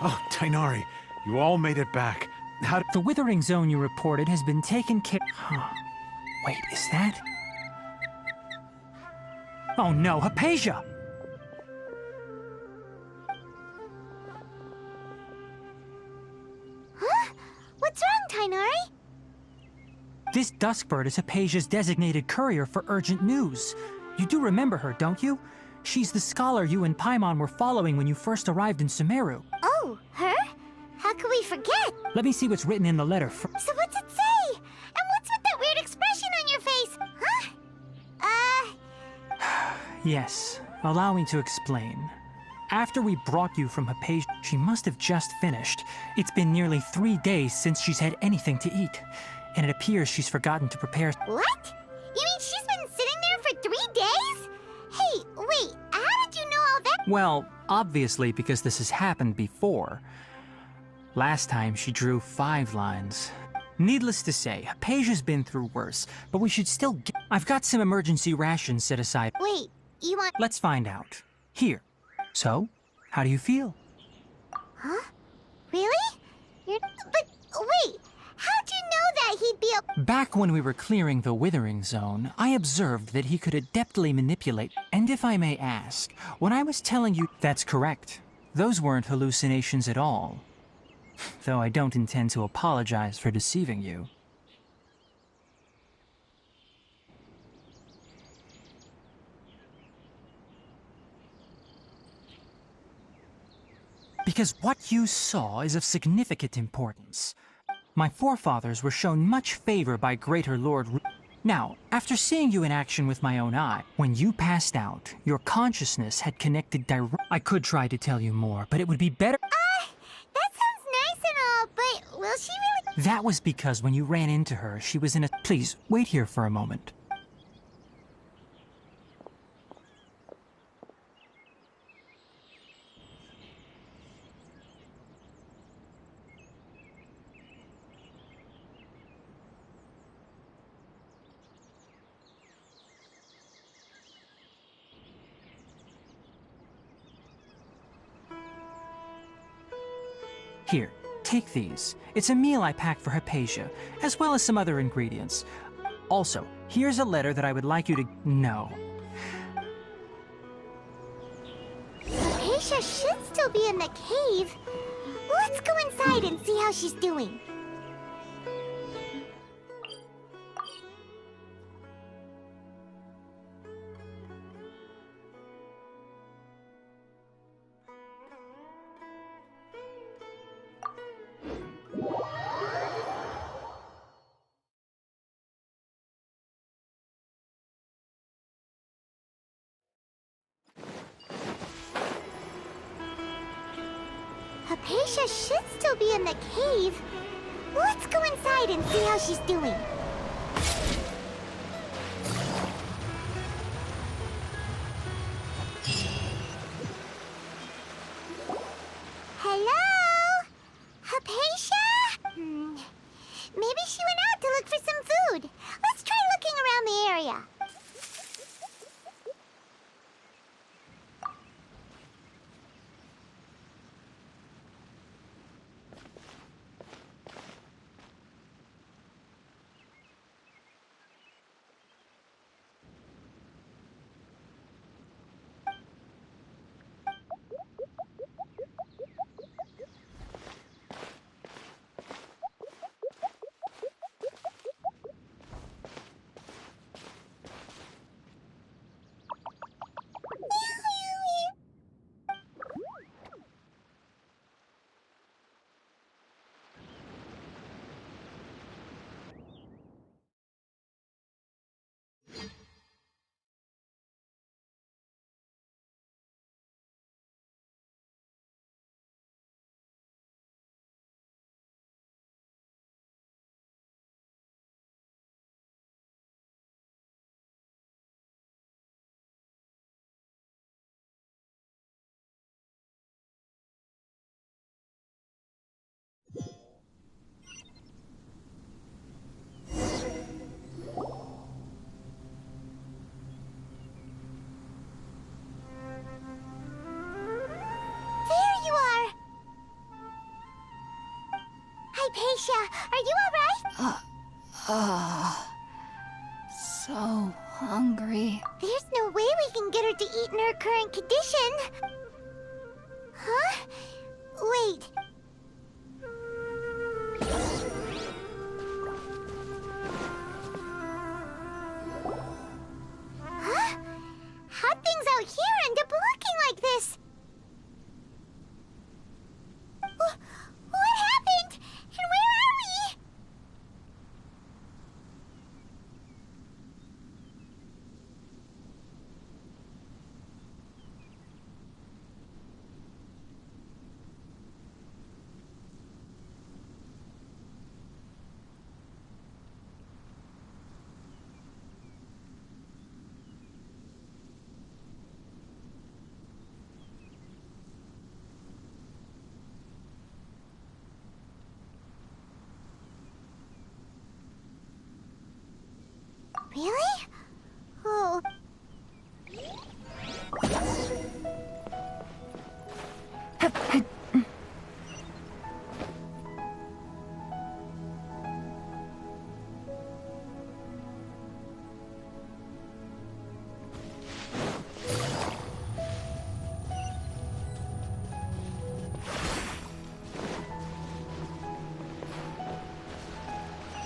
Oh, Tainari, you all made it back. How did... The withering zone you reported has been taken care... Huh. Wait, is that... Oh no, Hypatia! Huh? What's wrong, Tainari? This Duskbird is Hypatia's designated courier for urgent news. You do remember her, don't you? She's the scholar you and Paimon were following when you first arrived in Sumeru. Oh, her? How could we forget? Let me see what's written in the letter So what's it say? And what's with that weird expression on your face? Huh? Yes, allow me to explain. After we brought you from Hypatia, she must have just finished. It's been nearly 3 days since she's had anything to eat, and it appears she's forgotten to prepare... What? You mean she's been sitting there for 3 days? Hey, wait, how did you know all that? Well, obviously because this has happened before. Last time she drew 5 lines. Needless to say, Hypatia's been through worse, but we should still get... I've got some emergency rations set aside. Wait, you want... Let's find out. Here. So, how do you feel? Huh? Really? But wait, how'd you know that he'd be a... Back when we were clearing the withering zone, I observed that he could adeptly manipulate... And if I may ask, when I was telling you... That's correct. Those weren't hallucinations at all. Though I don't intend to apologize for deceiving you. Because what you saw is of significant importance. My forefathers were shown much favor by Greater Lord Now, after seeing you in action with my own eye, when you passed out, your consciousness had connected I could try to tell you more, but it would be better... That sounds nice and all, but will she really... That was because when you ran into her, she was in a... Please, wait here for a moment. Here, take these. It's a meal I packed for Hypatia, as well as some other ingredients. Also, here's a letter that I would like you to know. Hypatia should still be in the cave. Let's go inside and see how she's doing. Hypatia should still be in the cave. Let's go inside and see how she's doing. Hello? Hypatia? Maybe she went out to look for some food. Let's try looking around the area. Hypatia, are you alright? So hungry. There's no way we can get her to eat in her current condition. Huh? Wait. Huh? How'd things out here end up looking like this? What happened? And where are we? Really? Oh.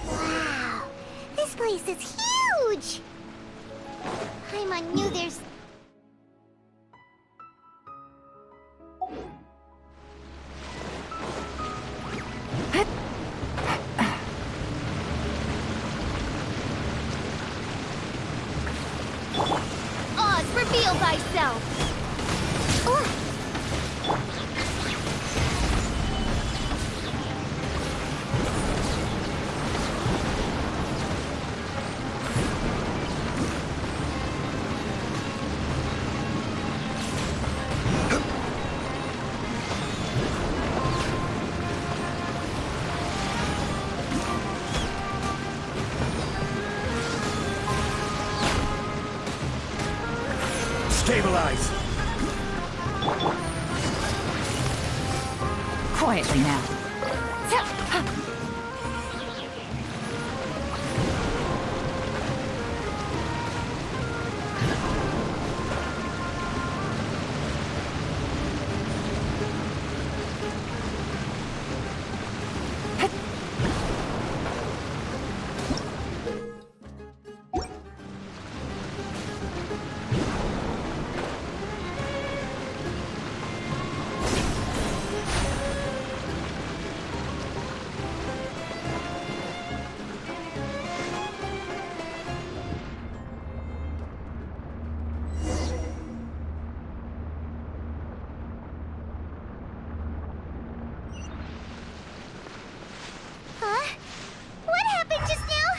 Wow, this place is huge! Paimon knew there's... Oz, reveal thyself! Stabilize! Quietly now. Huh? What happened just now?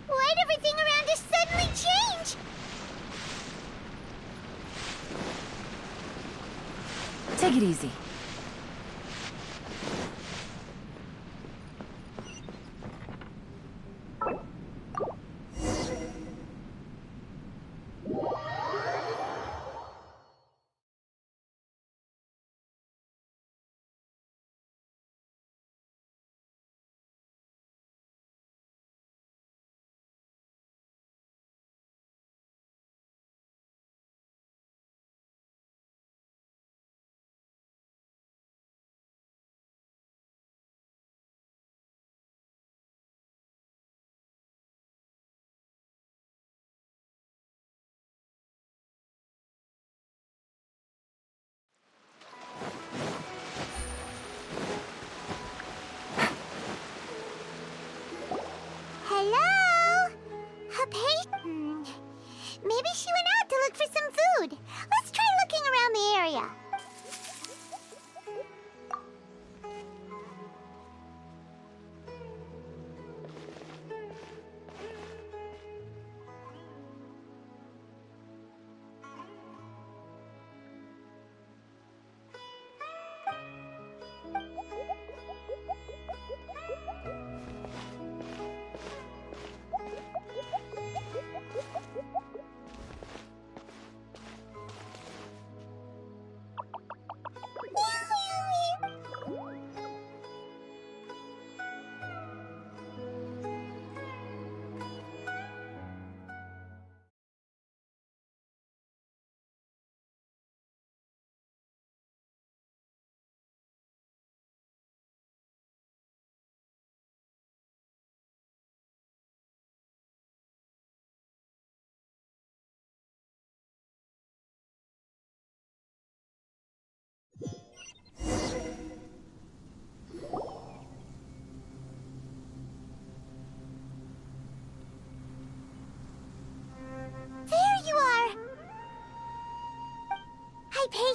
Why'd everything around us suddenly change? Take it easy.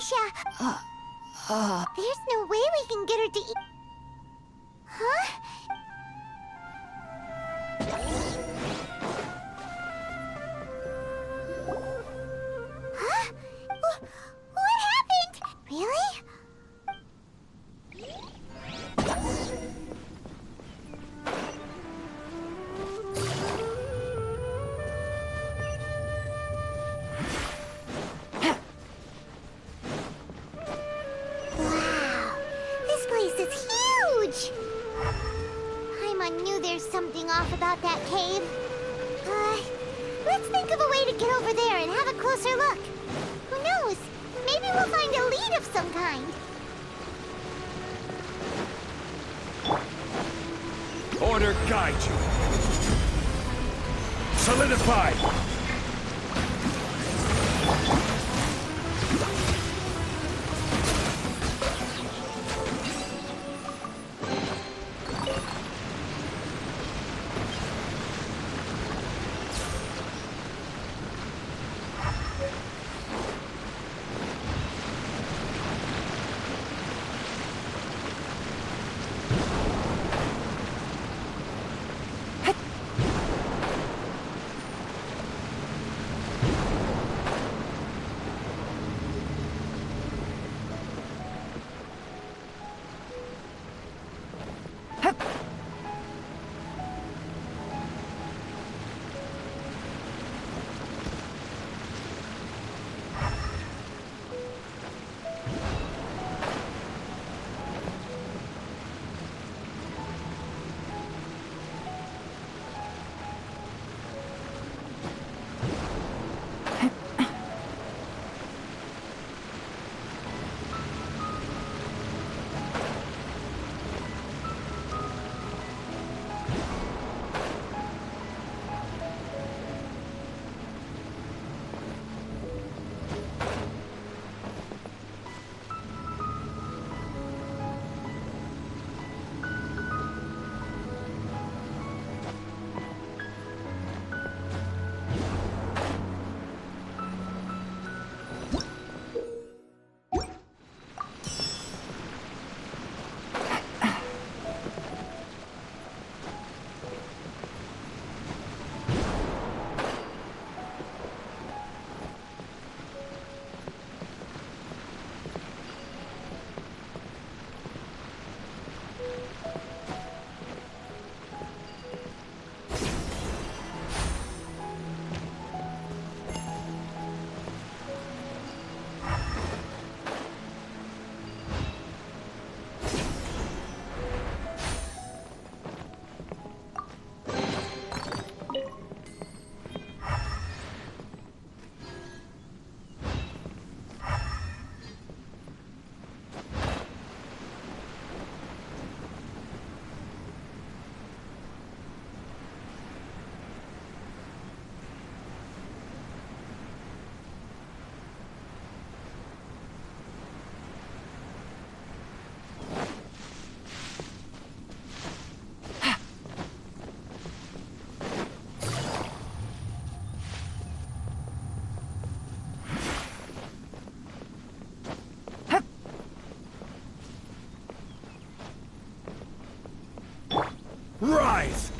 Natasha! There's no way we can get her to eat. Huh? Huh? What happened? Really? Wow, this place is huge! Paimon knew there's something off about that cave. Let's think of a way to get over there and have a closer look. Who knows? Maybe we'll find a lead of some kind. Order guide you. Solidify! Rise!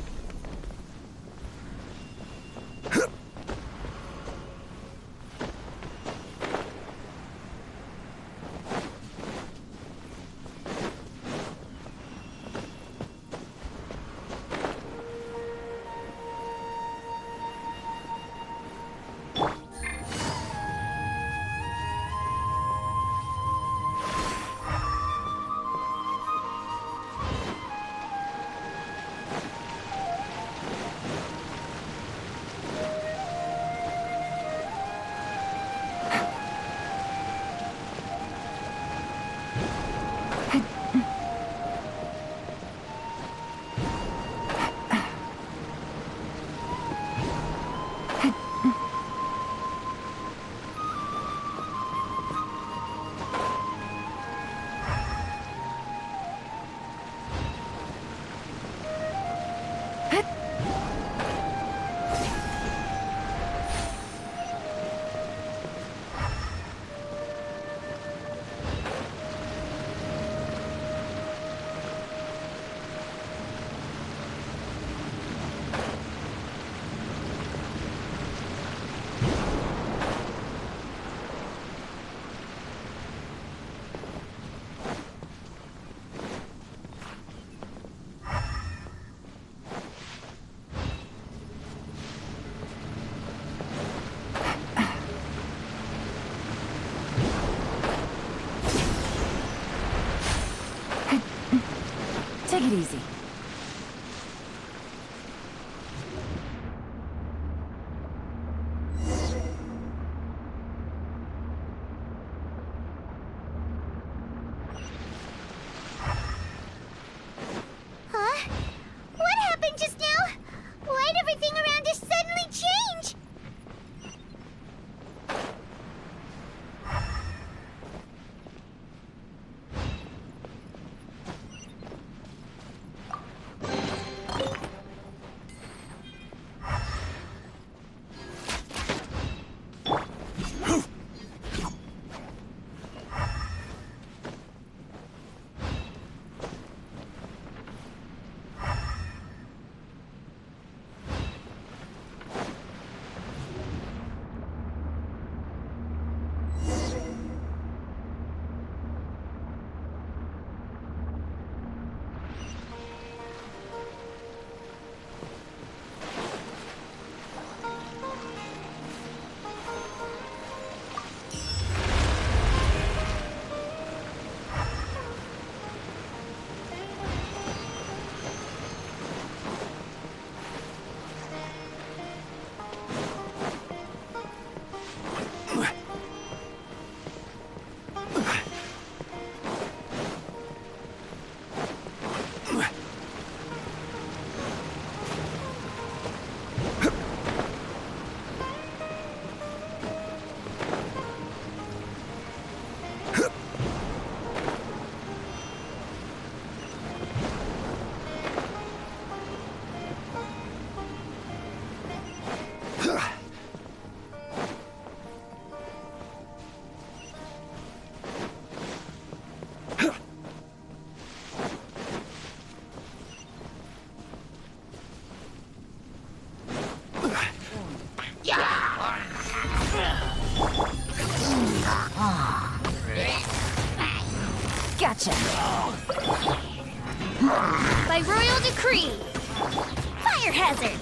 Take it easy. Huh? What happened just now? Why'd everything around us suddenly change? Gotcha. By royal decree. Fire hazard.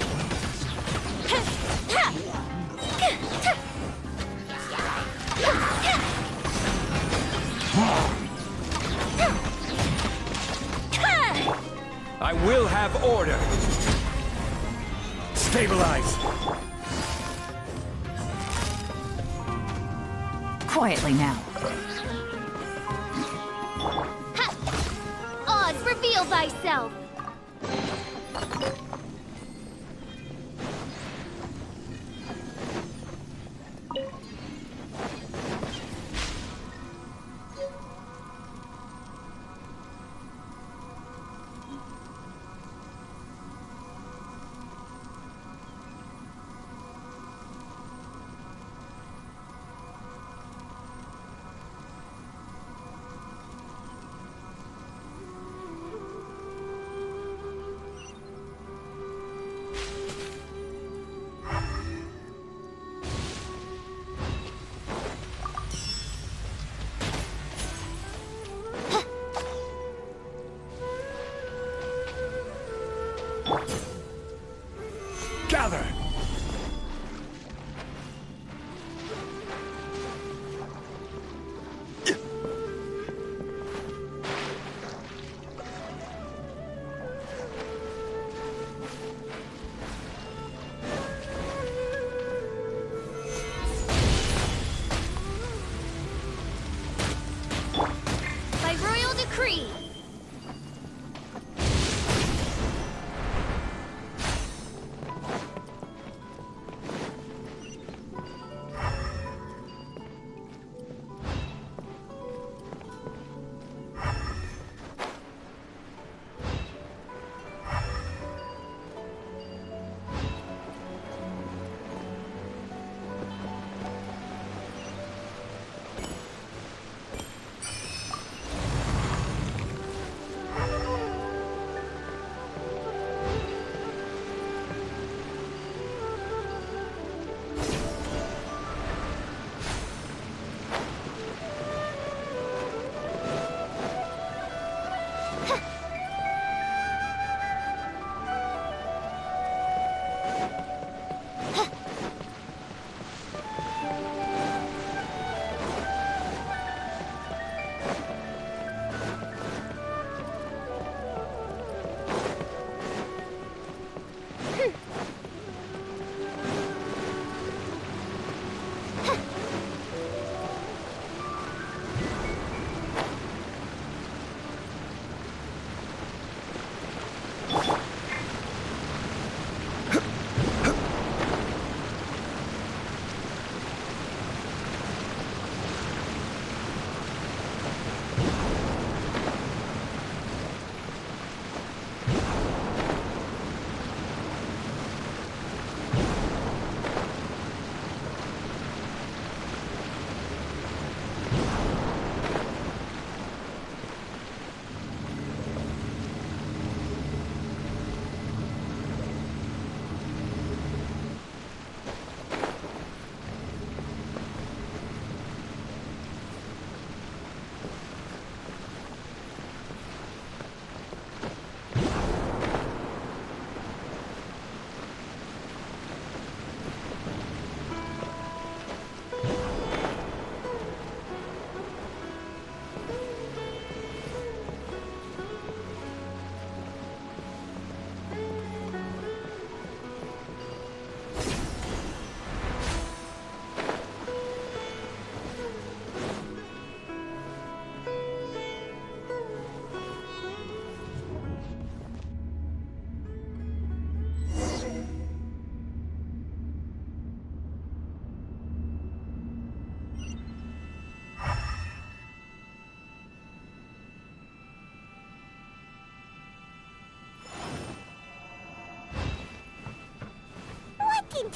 I will have order. Stabilize. Quietly now. Oz, reveal thyself. Gather! By royal decree.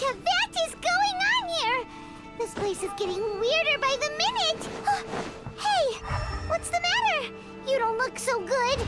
What is going on here? This place is getting weirder by the minute. Hey, what's the matter? You don't look so good.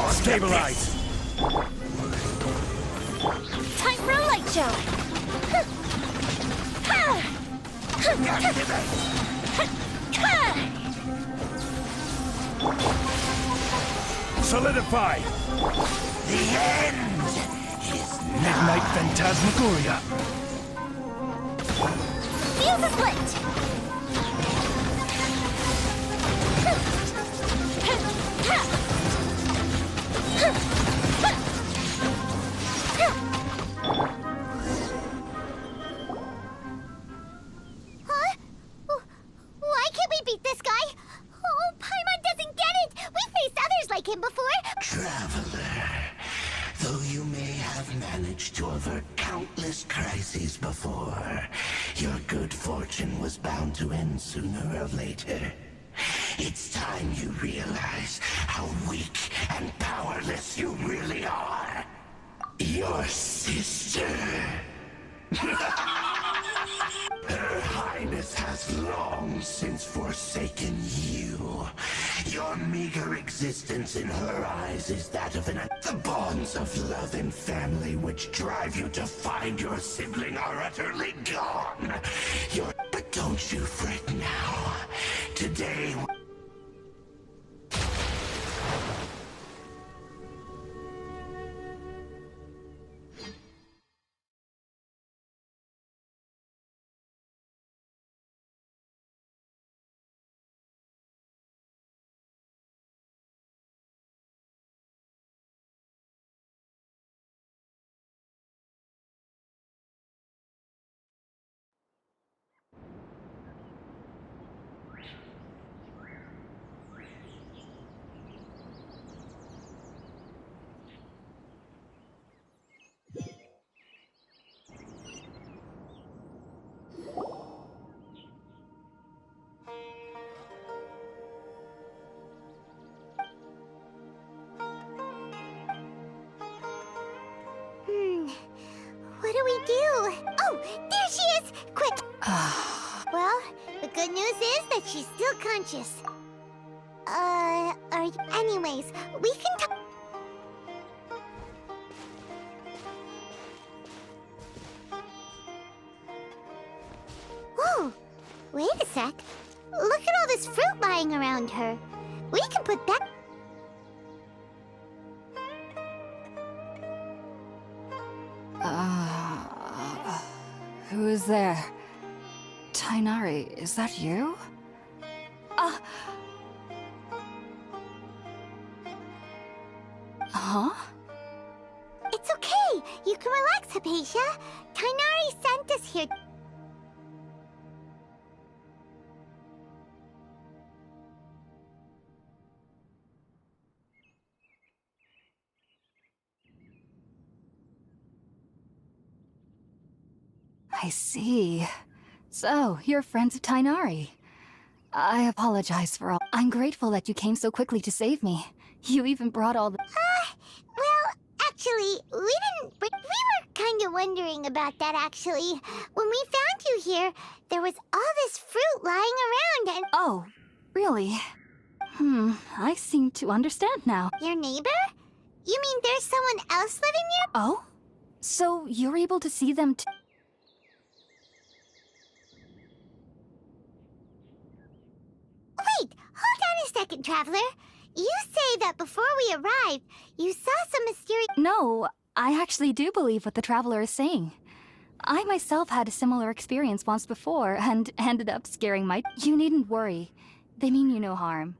Stabilize! Time for a light show! Solidify! The end is Midnight Phantasmagoria! Fuse is lit! Why can't we beat this guy? Oh, Paimon doesn't get it! We faced others like him before! Traveler, though you may have managed to avert countless crises before, your good fortune was bound to end sooner or later. It's time you realize how weak and powerless you really are. Your sister. Her Highness has long since forsaken you. Your meager existence in her eyes is that of the bonds of love and family which drive you to find your sibling are utterly gone. But don't you fret now. Today... we do? Oh, there she is! Quick! Well, the good news is that she's still conscious. Anyways, we can talk. Whoa! Wait a sec. Look at all this fruit lying around her. We can put that... Who is there? Tainari, is that you? Huh? It's okay. You can relax, Hypatia. Tainari sent us here. I see. So, you're friends of Tainari. I apologize for all. I'm grateful that you came so quickly to save me. You even brought all the... Well, actually, we didn't... We were kind of wondering about that, actually. When we found you here, there was all this fruit lying around and... Oh, really? I seem to understand now. Your neighbor? You mean there's someone else living here? Oh? So, you're able to see them too? Wait, hold on a second, Traveler. You say that before we arrived, you saw some mysterious... No, I actually do believe what the Traveler is saying. I myself had a similar experience once before and ended up scaring my... You needn't worry. They mean you no harm.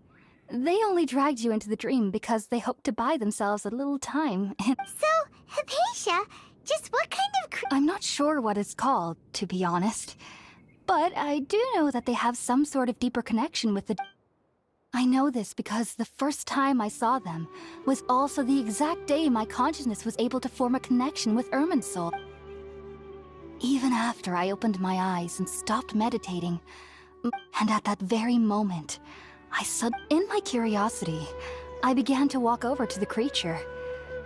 They only dragged you into the dream because they hoped to buy themselves a little time. So, Hypatia, just what kind of... I'm not sure what it's called, to be honest. But I do know that they have some sort of deeper connection with the... I know this because the first time I saw them was also the exact day my consciousness was able to form a connection with Irminsul. Even after I opened my eyes and stopped meditating, and at that very moment, in my curiosity, I began to walk over to the creature.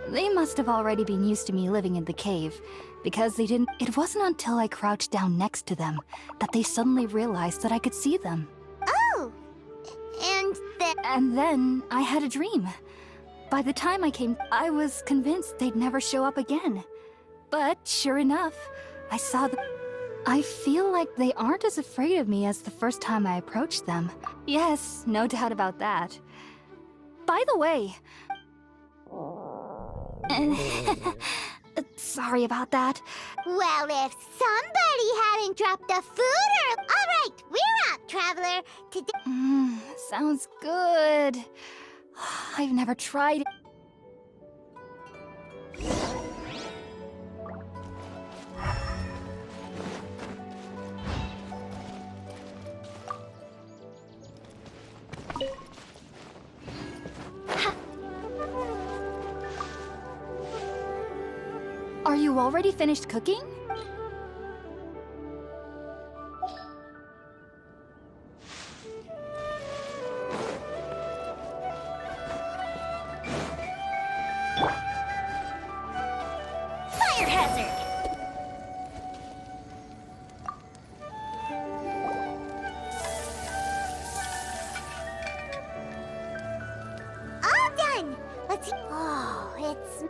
They must have already been used to me living in the cave, because they didn't... It wasn't until I crouched down next to them that they suddenly realized that I could see them. Oh! And then I had a dream. By the time I came, I was convinced they'd never show up again. But sure enough, I saw them. I feel like they aren't as afraid of me as the first time I approached them. Yes, no doubt about that. By the way... Sorry about that. Well, if somebody hadn't dropped the food or... Alright, we're out, Traveler. Today... Sounds good. I've never tried... Are you already finished cooking? Fire hazard! All done! Let's see. Oh, it's...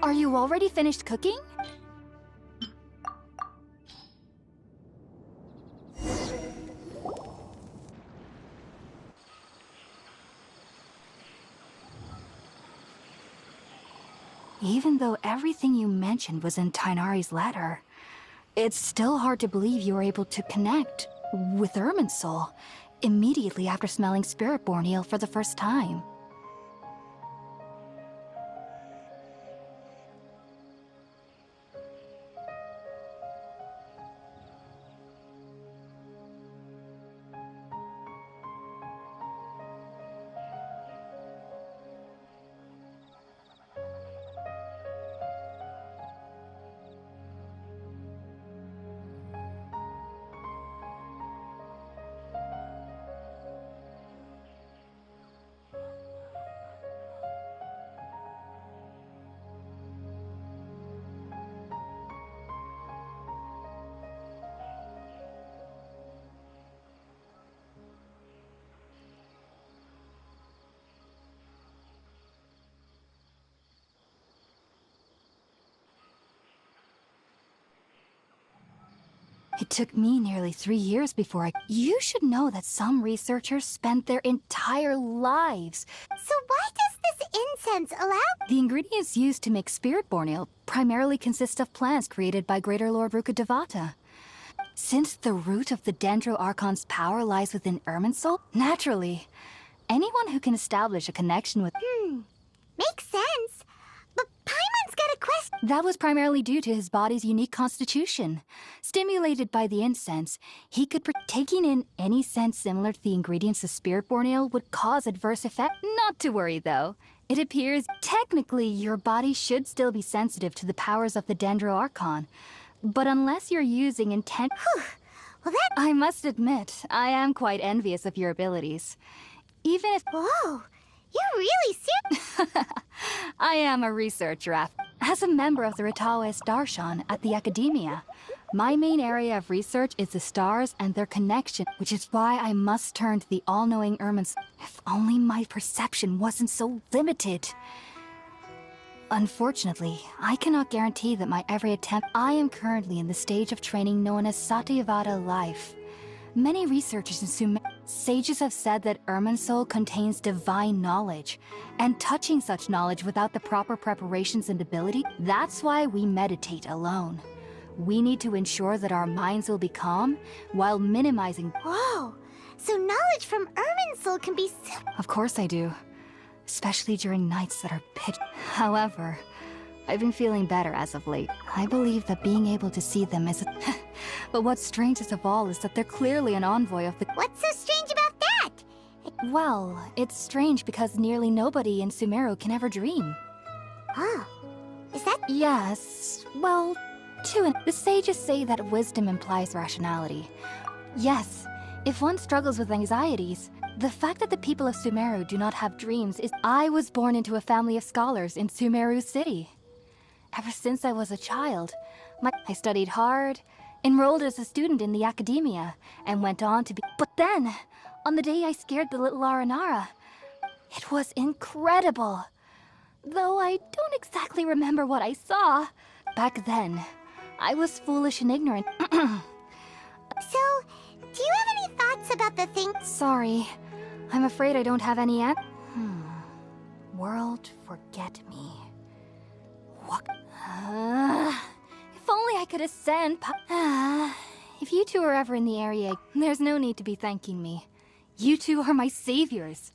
Are you already finished cooking? Even though everything you mentioned was in Tainari's letter, it's still hard to believe you were able to connect with Irminsul immediately after smelling Spiritborn eel for the first time. It took me nearly 3 years before I... You should know that some researchers spent their entire lives. So why does this incense allow... The ingredients used to make spirit-born ale primarily consist of plants created by Greater Lord Rukkhadevata. Since the root of the Dendro Archon's power lies within Irminsul, naturally, anyone who can establish a connection with... Makes sense. But Paimon's got a question. That was primarily due to his body's unique constitution. Stimulated by the incense, he could... Taking in any scent similar to the ingredients of spirit-born ale would cause adverse effects. Not to worry, though. It appears, technically, your body should still be sensitive to the powers of the Dendro Archon. But unless you're using intent... Well, that... I must admit, I am quite envious of your abilities. Even if... Whoa, you're really serious. I am a researcher. As a member of the Ritawes Darshan at the Academia, my main area of research is the stars and their connection, which is why I must turn to the all-knowing Irminsul. If only my perception wasn't so limited. Unfortunately, I cannot guarantee that my every attempt... I am currently in the stage of training known as Satyavada life. Many researchers in Sumeru sages have said that Irminsul contains divine knowledge, and touching such knowledge without the proper preparations and ability, that's why we meditate alone. We need to ensure that our minds will be calm while minimizing... Whoa, so knowledge from Irminsul can be... Of course I do. Especially during nights that are pitch. However, I've been feeling better as of late. I believe that being able to see them is... But what's strangest of all is that they're clearly an envoy of the... What's so strange about that? Well, it's strange because nearly nobody in Sumeru can ever dream. Huh. Is that... Yes, well, the sages say that wisdom implies rationality. Yes, if one struggles with anxieties, the fact that the people of Sumeru do not have dreams is... I was born into a family of scholars in Sumeru City. Ever since I was a child, I studied hard, enrolled as a student in the Academia, and went on to be... But then, on the day I scared the little Aranara, it was incredible. Though I don't exactly remember what I saw. Back then, I was foolish and ignorant. So, do you have any thoughts about the thing? Sorry, I'm afraid I don't have any World, forget me. What? If only I could ascend. If you two are ever in the area, there's no need to be thanking me. You two are my saviors.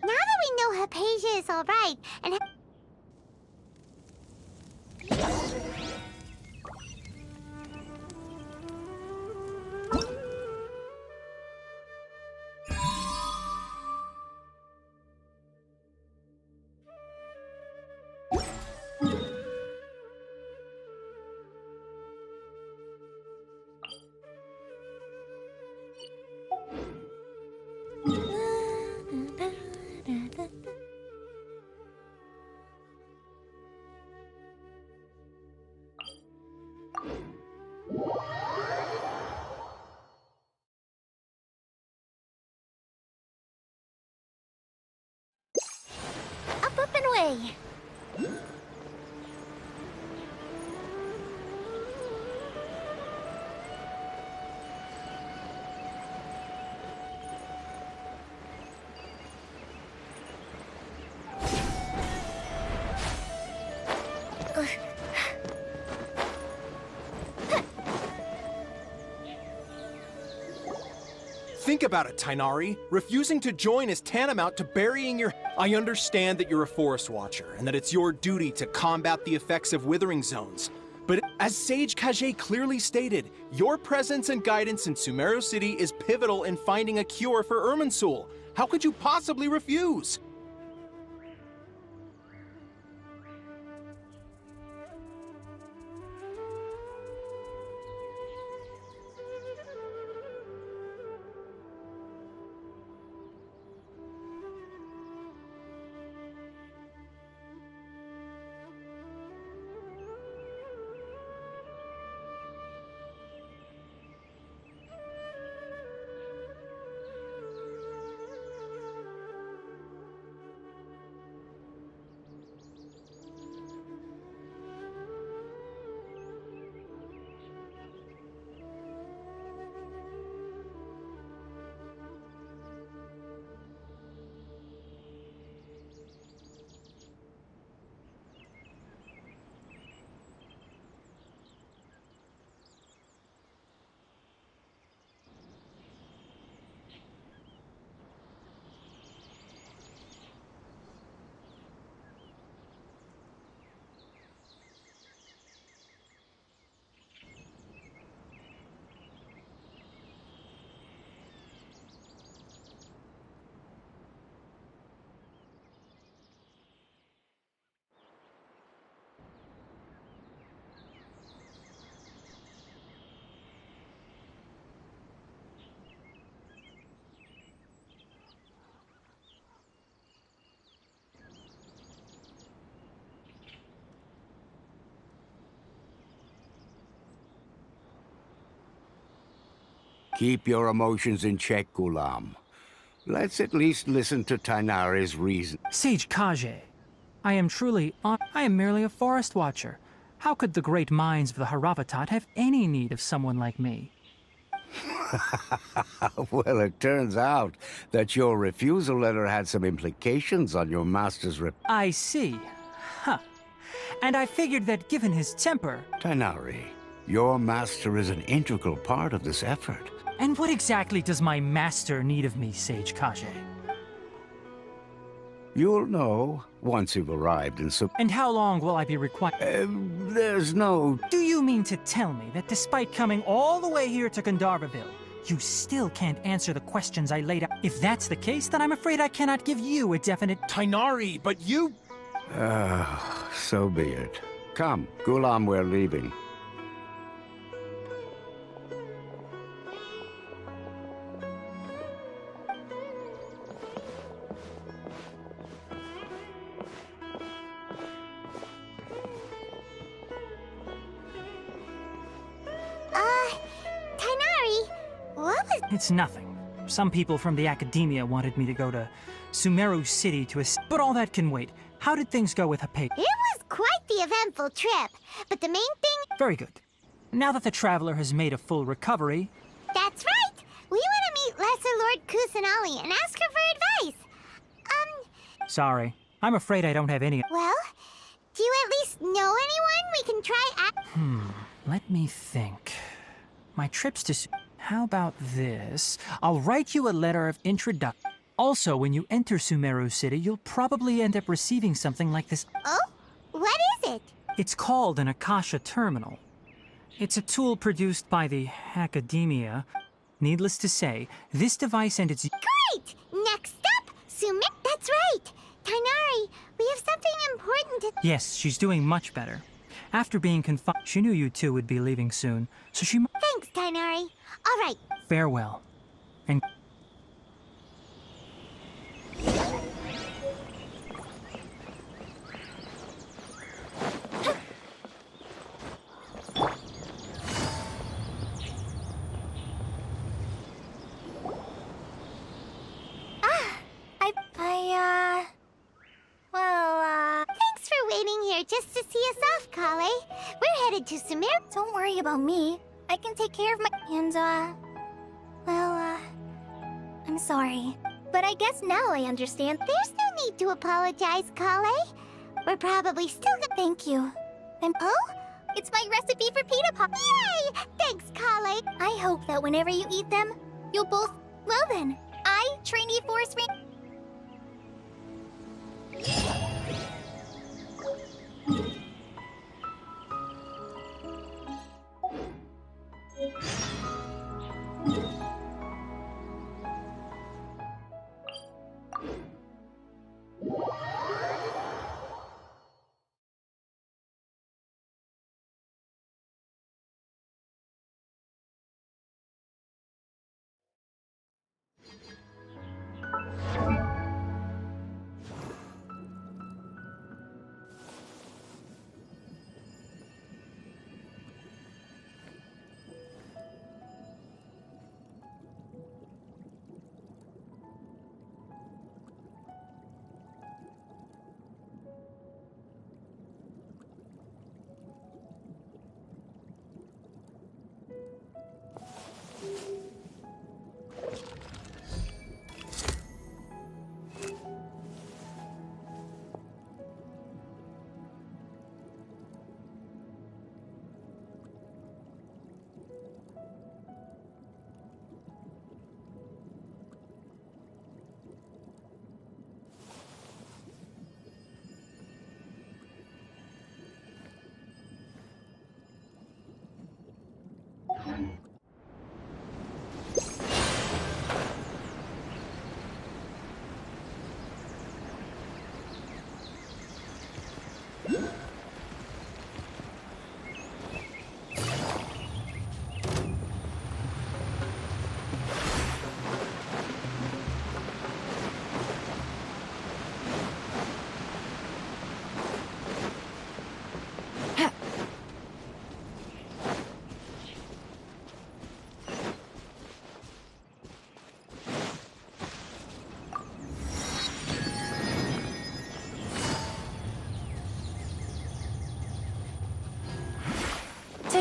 Now that we know Hypatia is alright, and... Up and away! Think about it, Tainari. Refusing to join is tantamount to burying your... I understand that you're a forest watcher, and that it's your duty to combat the effects of withering zones. But as Sage Kage clearly stated, your presence and guidance in Sumeru City is pivotal in finding a cure for Irminsul. How could you possibly refuse? Keep your emotions in check, Gulam. Let's at least listen to Tainari's reason. Sage Kage, I am truly I am merely a forest watcher. How could the great minds of the Haravatat have any need of someone like me? Well, it turns out that your refusal letter had some implications on your master's I see. Huh. And I figured that given his temper... Tainari, your master is an integral part of this effort. And what exactly does my master need of me, Sage Kage? You'll know once you've arrived in And how long will I be required? There's no... Do you mean to tell me that despite coming all the way here to Gandharvaville, you still can't answer the questions I laid out? If that's the case, then I'm afraid I cannot give you a definite... Tainari, but you... So be it. Come, Gulam, we're leaving. Tainari, what was... It's nothing. Some people from the academia wanted me to go to Sumeru City to but all that can wait. How did things go with Hape? It was quite the eventful trip, but the main thing... Very good. Now that the traveler has made a full recovery... That's right! We want to meet Lesser Lord Kusanali and ask her for advice. Sorry. I'm afraid I don't have any... Well, do you at least know anyone we can try Let me think. My trips to... How about this? I'll write you a letter of introduction. Also, when you enter Sumeru City, you'll probably end up receiving something like this. Oh? What is it? It's called an Akasha Terminal. It's a tool produced by the academia. Needless to say, this device and its... Great! Next up, That's right! Tainari, we have something important to... Yes, she's doing much better. After being confined, she knew you two would be leaving soon, so she... Thanks, Tainari. All right. Farewell. And... Thanks for waiting here just to see us off, Kale. We're headed to Sumeru. Don't worry about me. I can take care of my... And, I'm sorry. But I guess now I understand. There's no need to apologize, Kale. We're probably still Thank you. Oh? It's my recipe for pita pop. Yay! Thanks, Kale. I hope that whenever you eat them, you'll both... Well then, trainee forest ranger...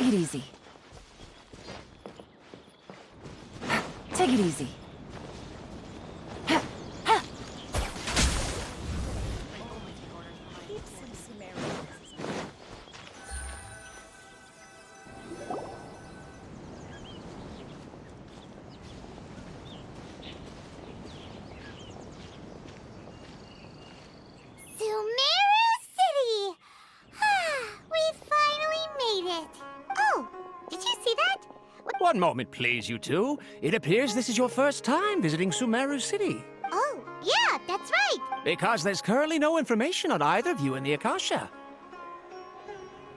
Take it easy. Take it easy. Sumeru City! We finally made it. Oh, did you see that? One moment, please, you two. It appears this is your first time visiting Sumeru City. Oh, yeah, that's right. Because there's currently no information on either of you in the Akasha.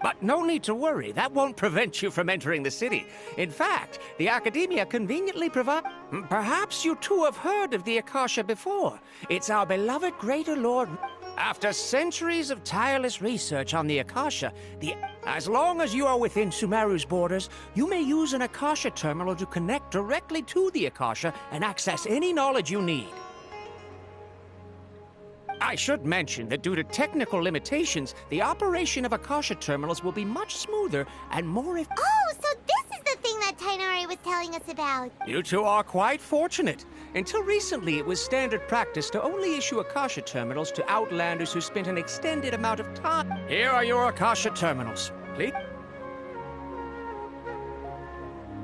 But no need to worry, that won't prevent you from entering the city. In fact, the Academia conveniently provide... Perhaps you two have heard of the Akasha before. It's our beloved Greater Lord... After centuries of tireless research on the Akasha, as long as you are within Sumeru's borders, you may use an Akasha terminal to connect directly to the Akasha and access any knowledge you need. I should mention that due to technical limitations, the operation of Akasha terminals will be much smoother and more Oh, so this is the thing that Tainari was telling us about. You two are quite fortunate. Until recently, it was standard practice to only issue Akasha terminals to Outlanders who spent an extended amount of time. Here are your Akasha terminals. Please.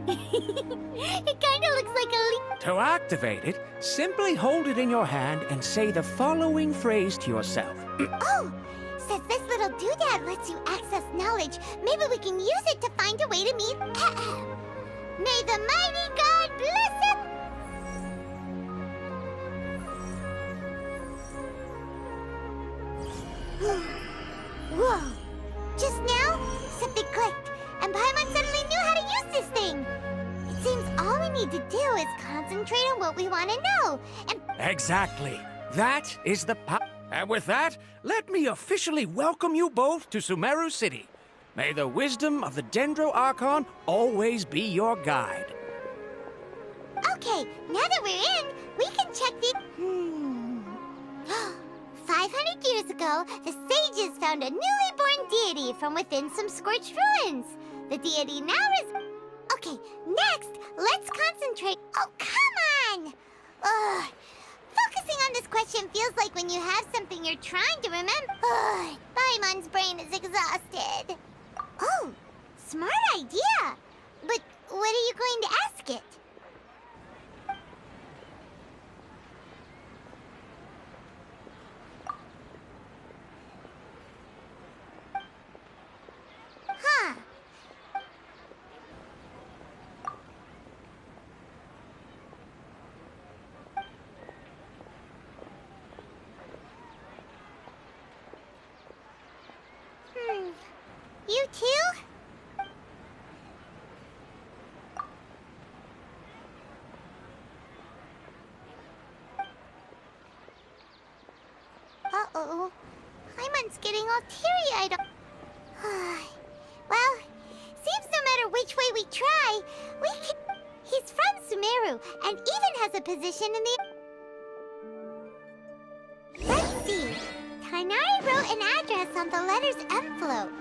It kinda looks like a leaf. To activate it, simply hold it in your hand and say the following phrase to yourself. Oh, since this little doodad lets you access knowledge, maybe we can use it to find a way to meet... May the mighty God bless him! Whoa! Just now, something clicked, and Paimon suddenly knew how to use this thing! It seems all we need to do is concentrate on what we want to know, and... Exactly. That is the And with that, let me officially welcome you both to Sumeru City. May the wisdom of the Dendro Archon always be your guide. Okay, now that we're in, we can check the... 500 years ago, the sages found a newly born deity from within some scorched ruins. The deity now is... Okay, next, let's concentrate... Oh, come on! Ugh. Focusing on this question feels like when you have something you're trying to remember... Ugh, Paimon's brain is exhausted. Oh, smart idea. But what are you going to ask it? Huh. You too? Uh-oh. Paimon's getting all teary-eyed. Well, seems no matter which way we try, we can... He's from Sumeru, and even has a position in the... Let's see. Tainari wrote an address on the letter's envelope.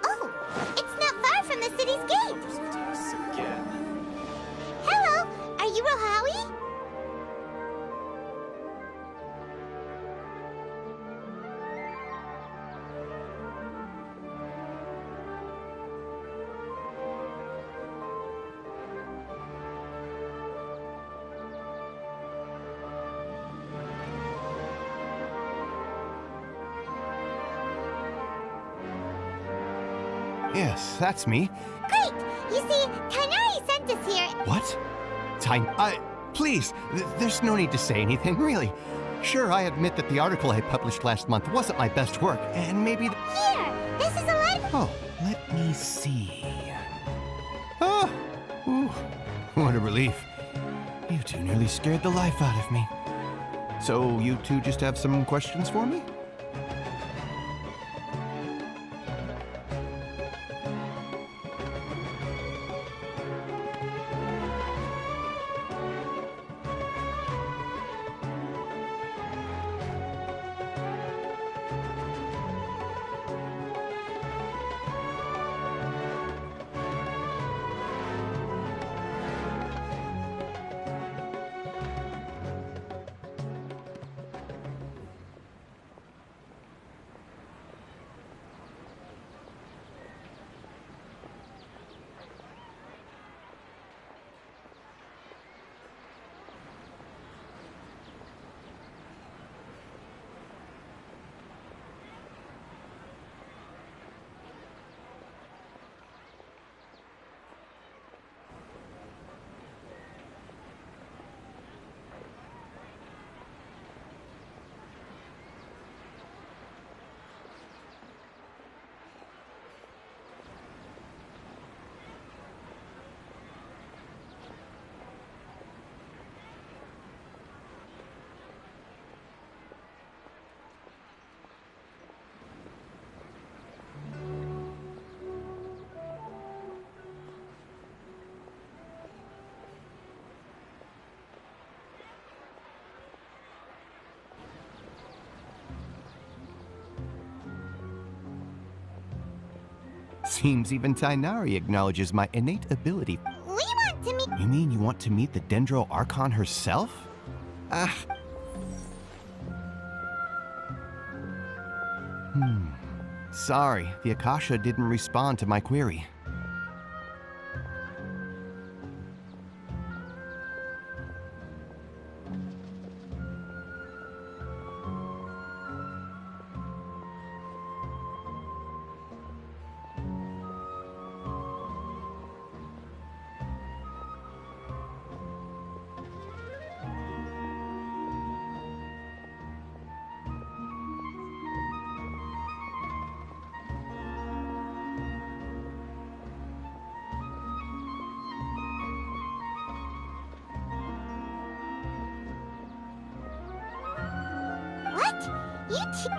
Oh, it's not far from the city's gate. Hello, are you Rohawi? Yes, that's me. Great! You see, Tainari sent us here. What? Please, there's no need to say anything, really. Sure, I admit that the article I published last month wasn't my best work, and maybe... Here! This is a letter... Oh, let me see... Oh! Ooh, what a relief. You two nearly scared the life out of me. So, you two just have some questions for me? Seems even Tainari acknowledges my innate ability. We want to meet... You mean you want to meet the Dendro Archon herself? Sorry, the Akasha didn't respond to my query.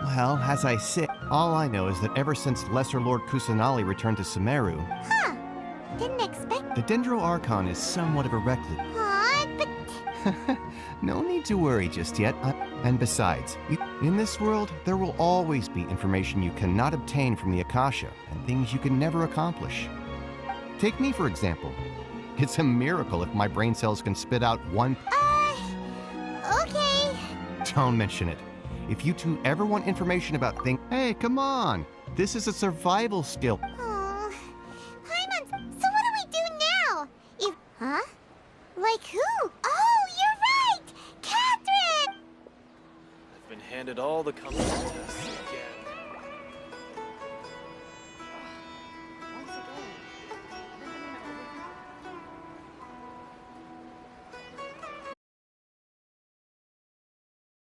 Well, as I say, all I know is that ever since Lesser Lord Kusanali returned to Sumeru... Huh. Didn't expect... The Dendro Archon is somewhat of a recluse. Aw, but... No need to worry just yet. And besides, in this world, there will always be information you cannot obtain from the Akasha, and things you can never accomplish. Take me, for example. It's a miracle if my brain cells can spit out one... Okay. Don't mention it. If you two ever want information about things... Hey, come on! This is a survival skill. Oh, Paimon, so what do we do now? Huh? Like who? Oh, you're right! Catherine! I've been handed all the colors.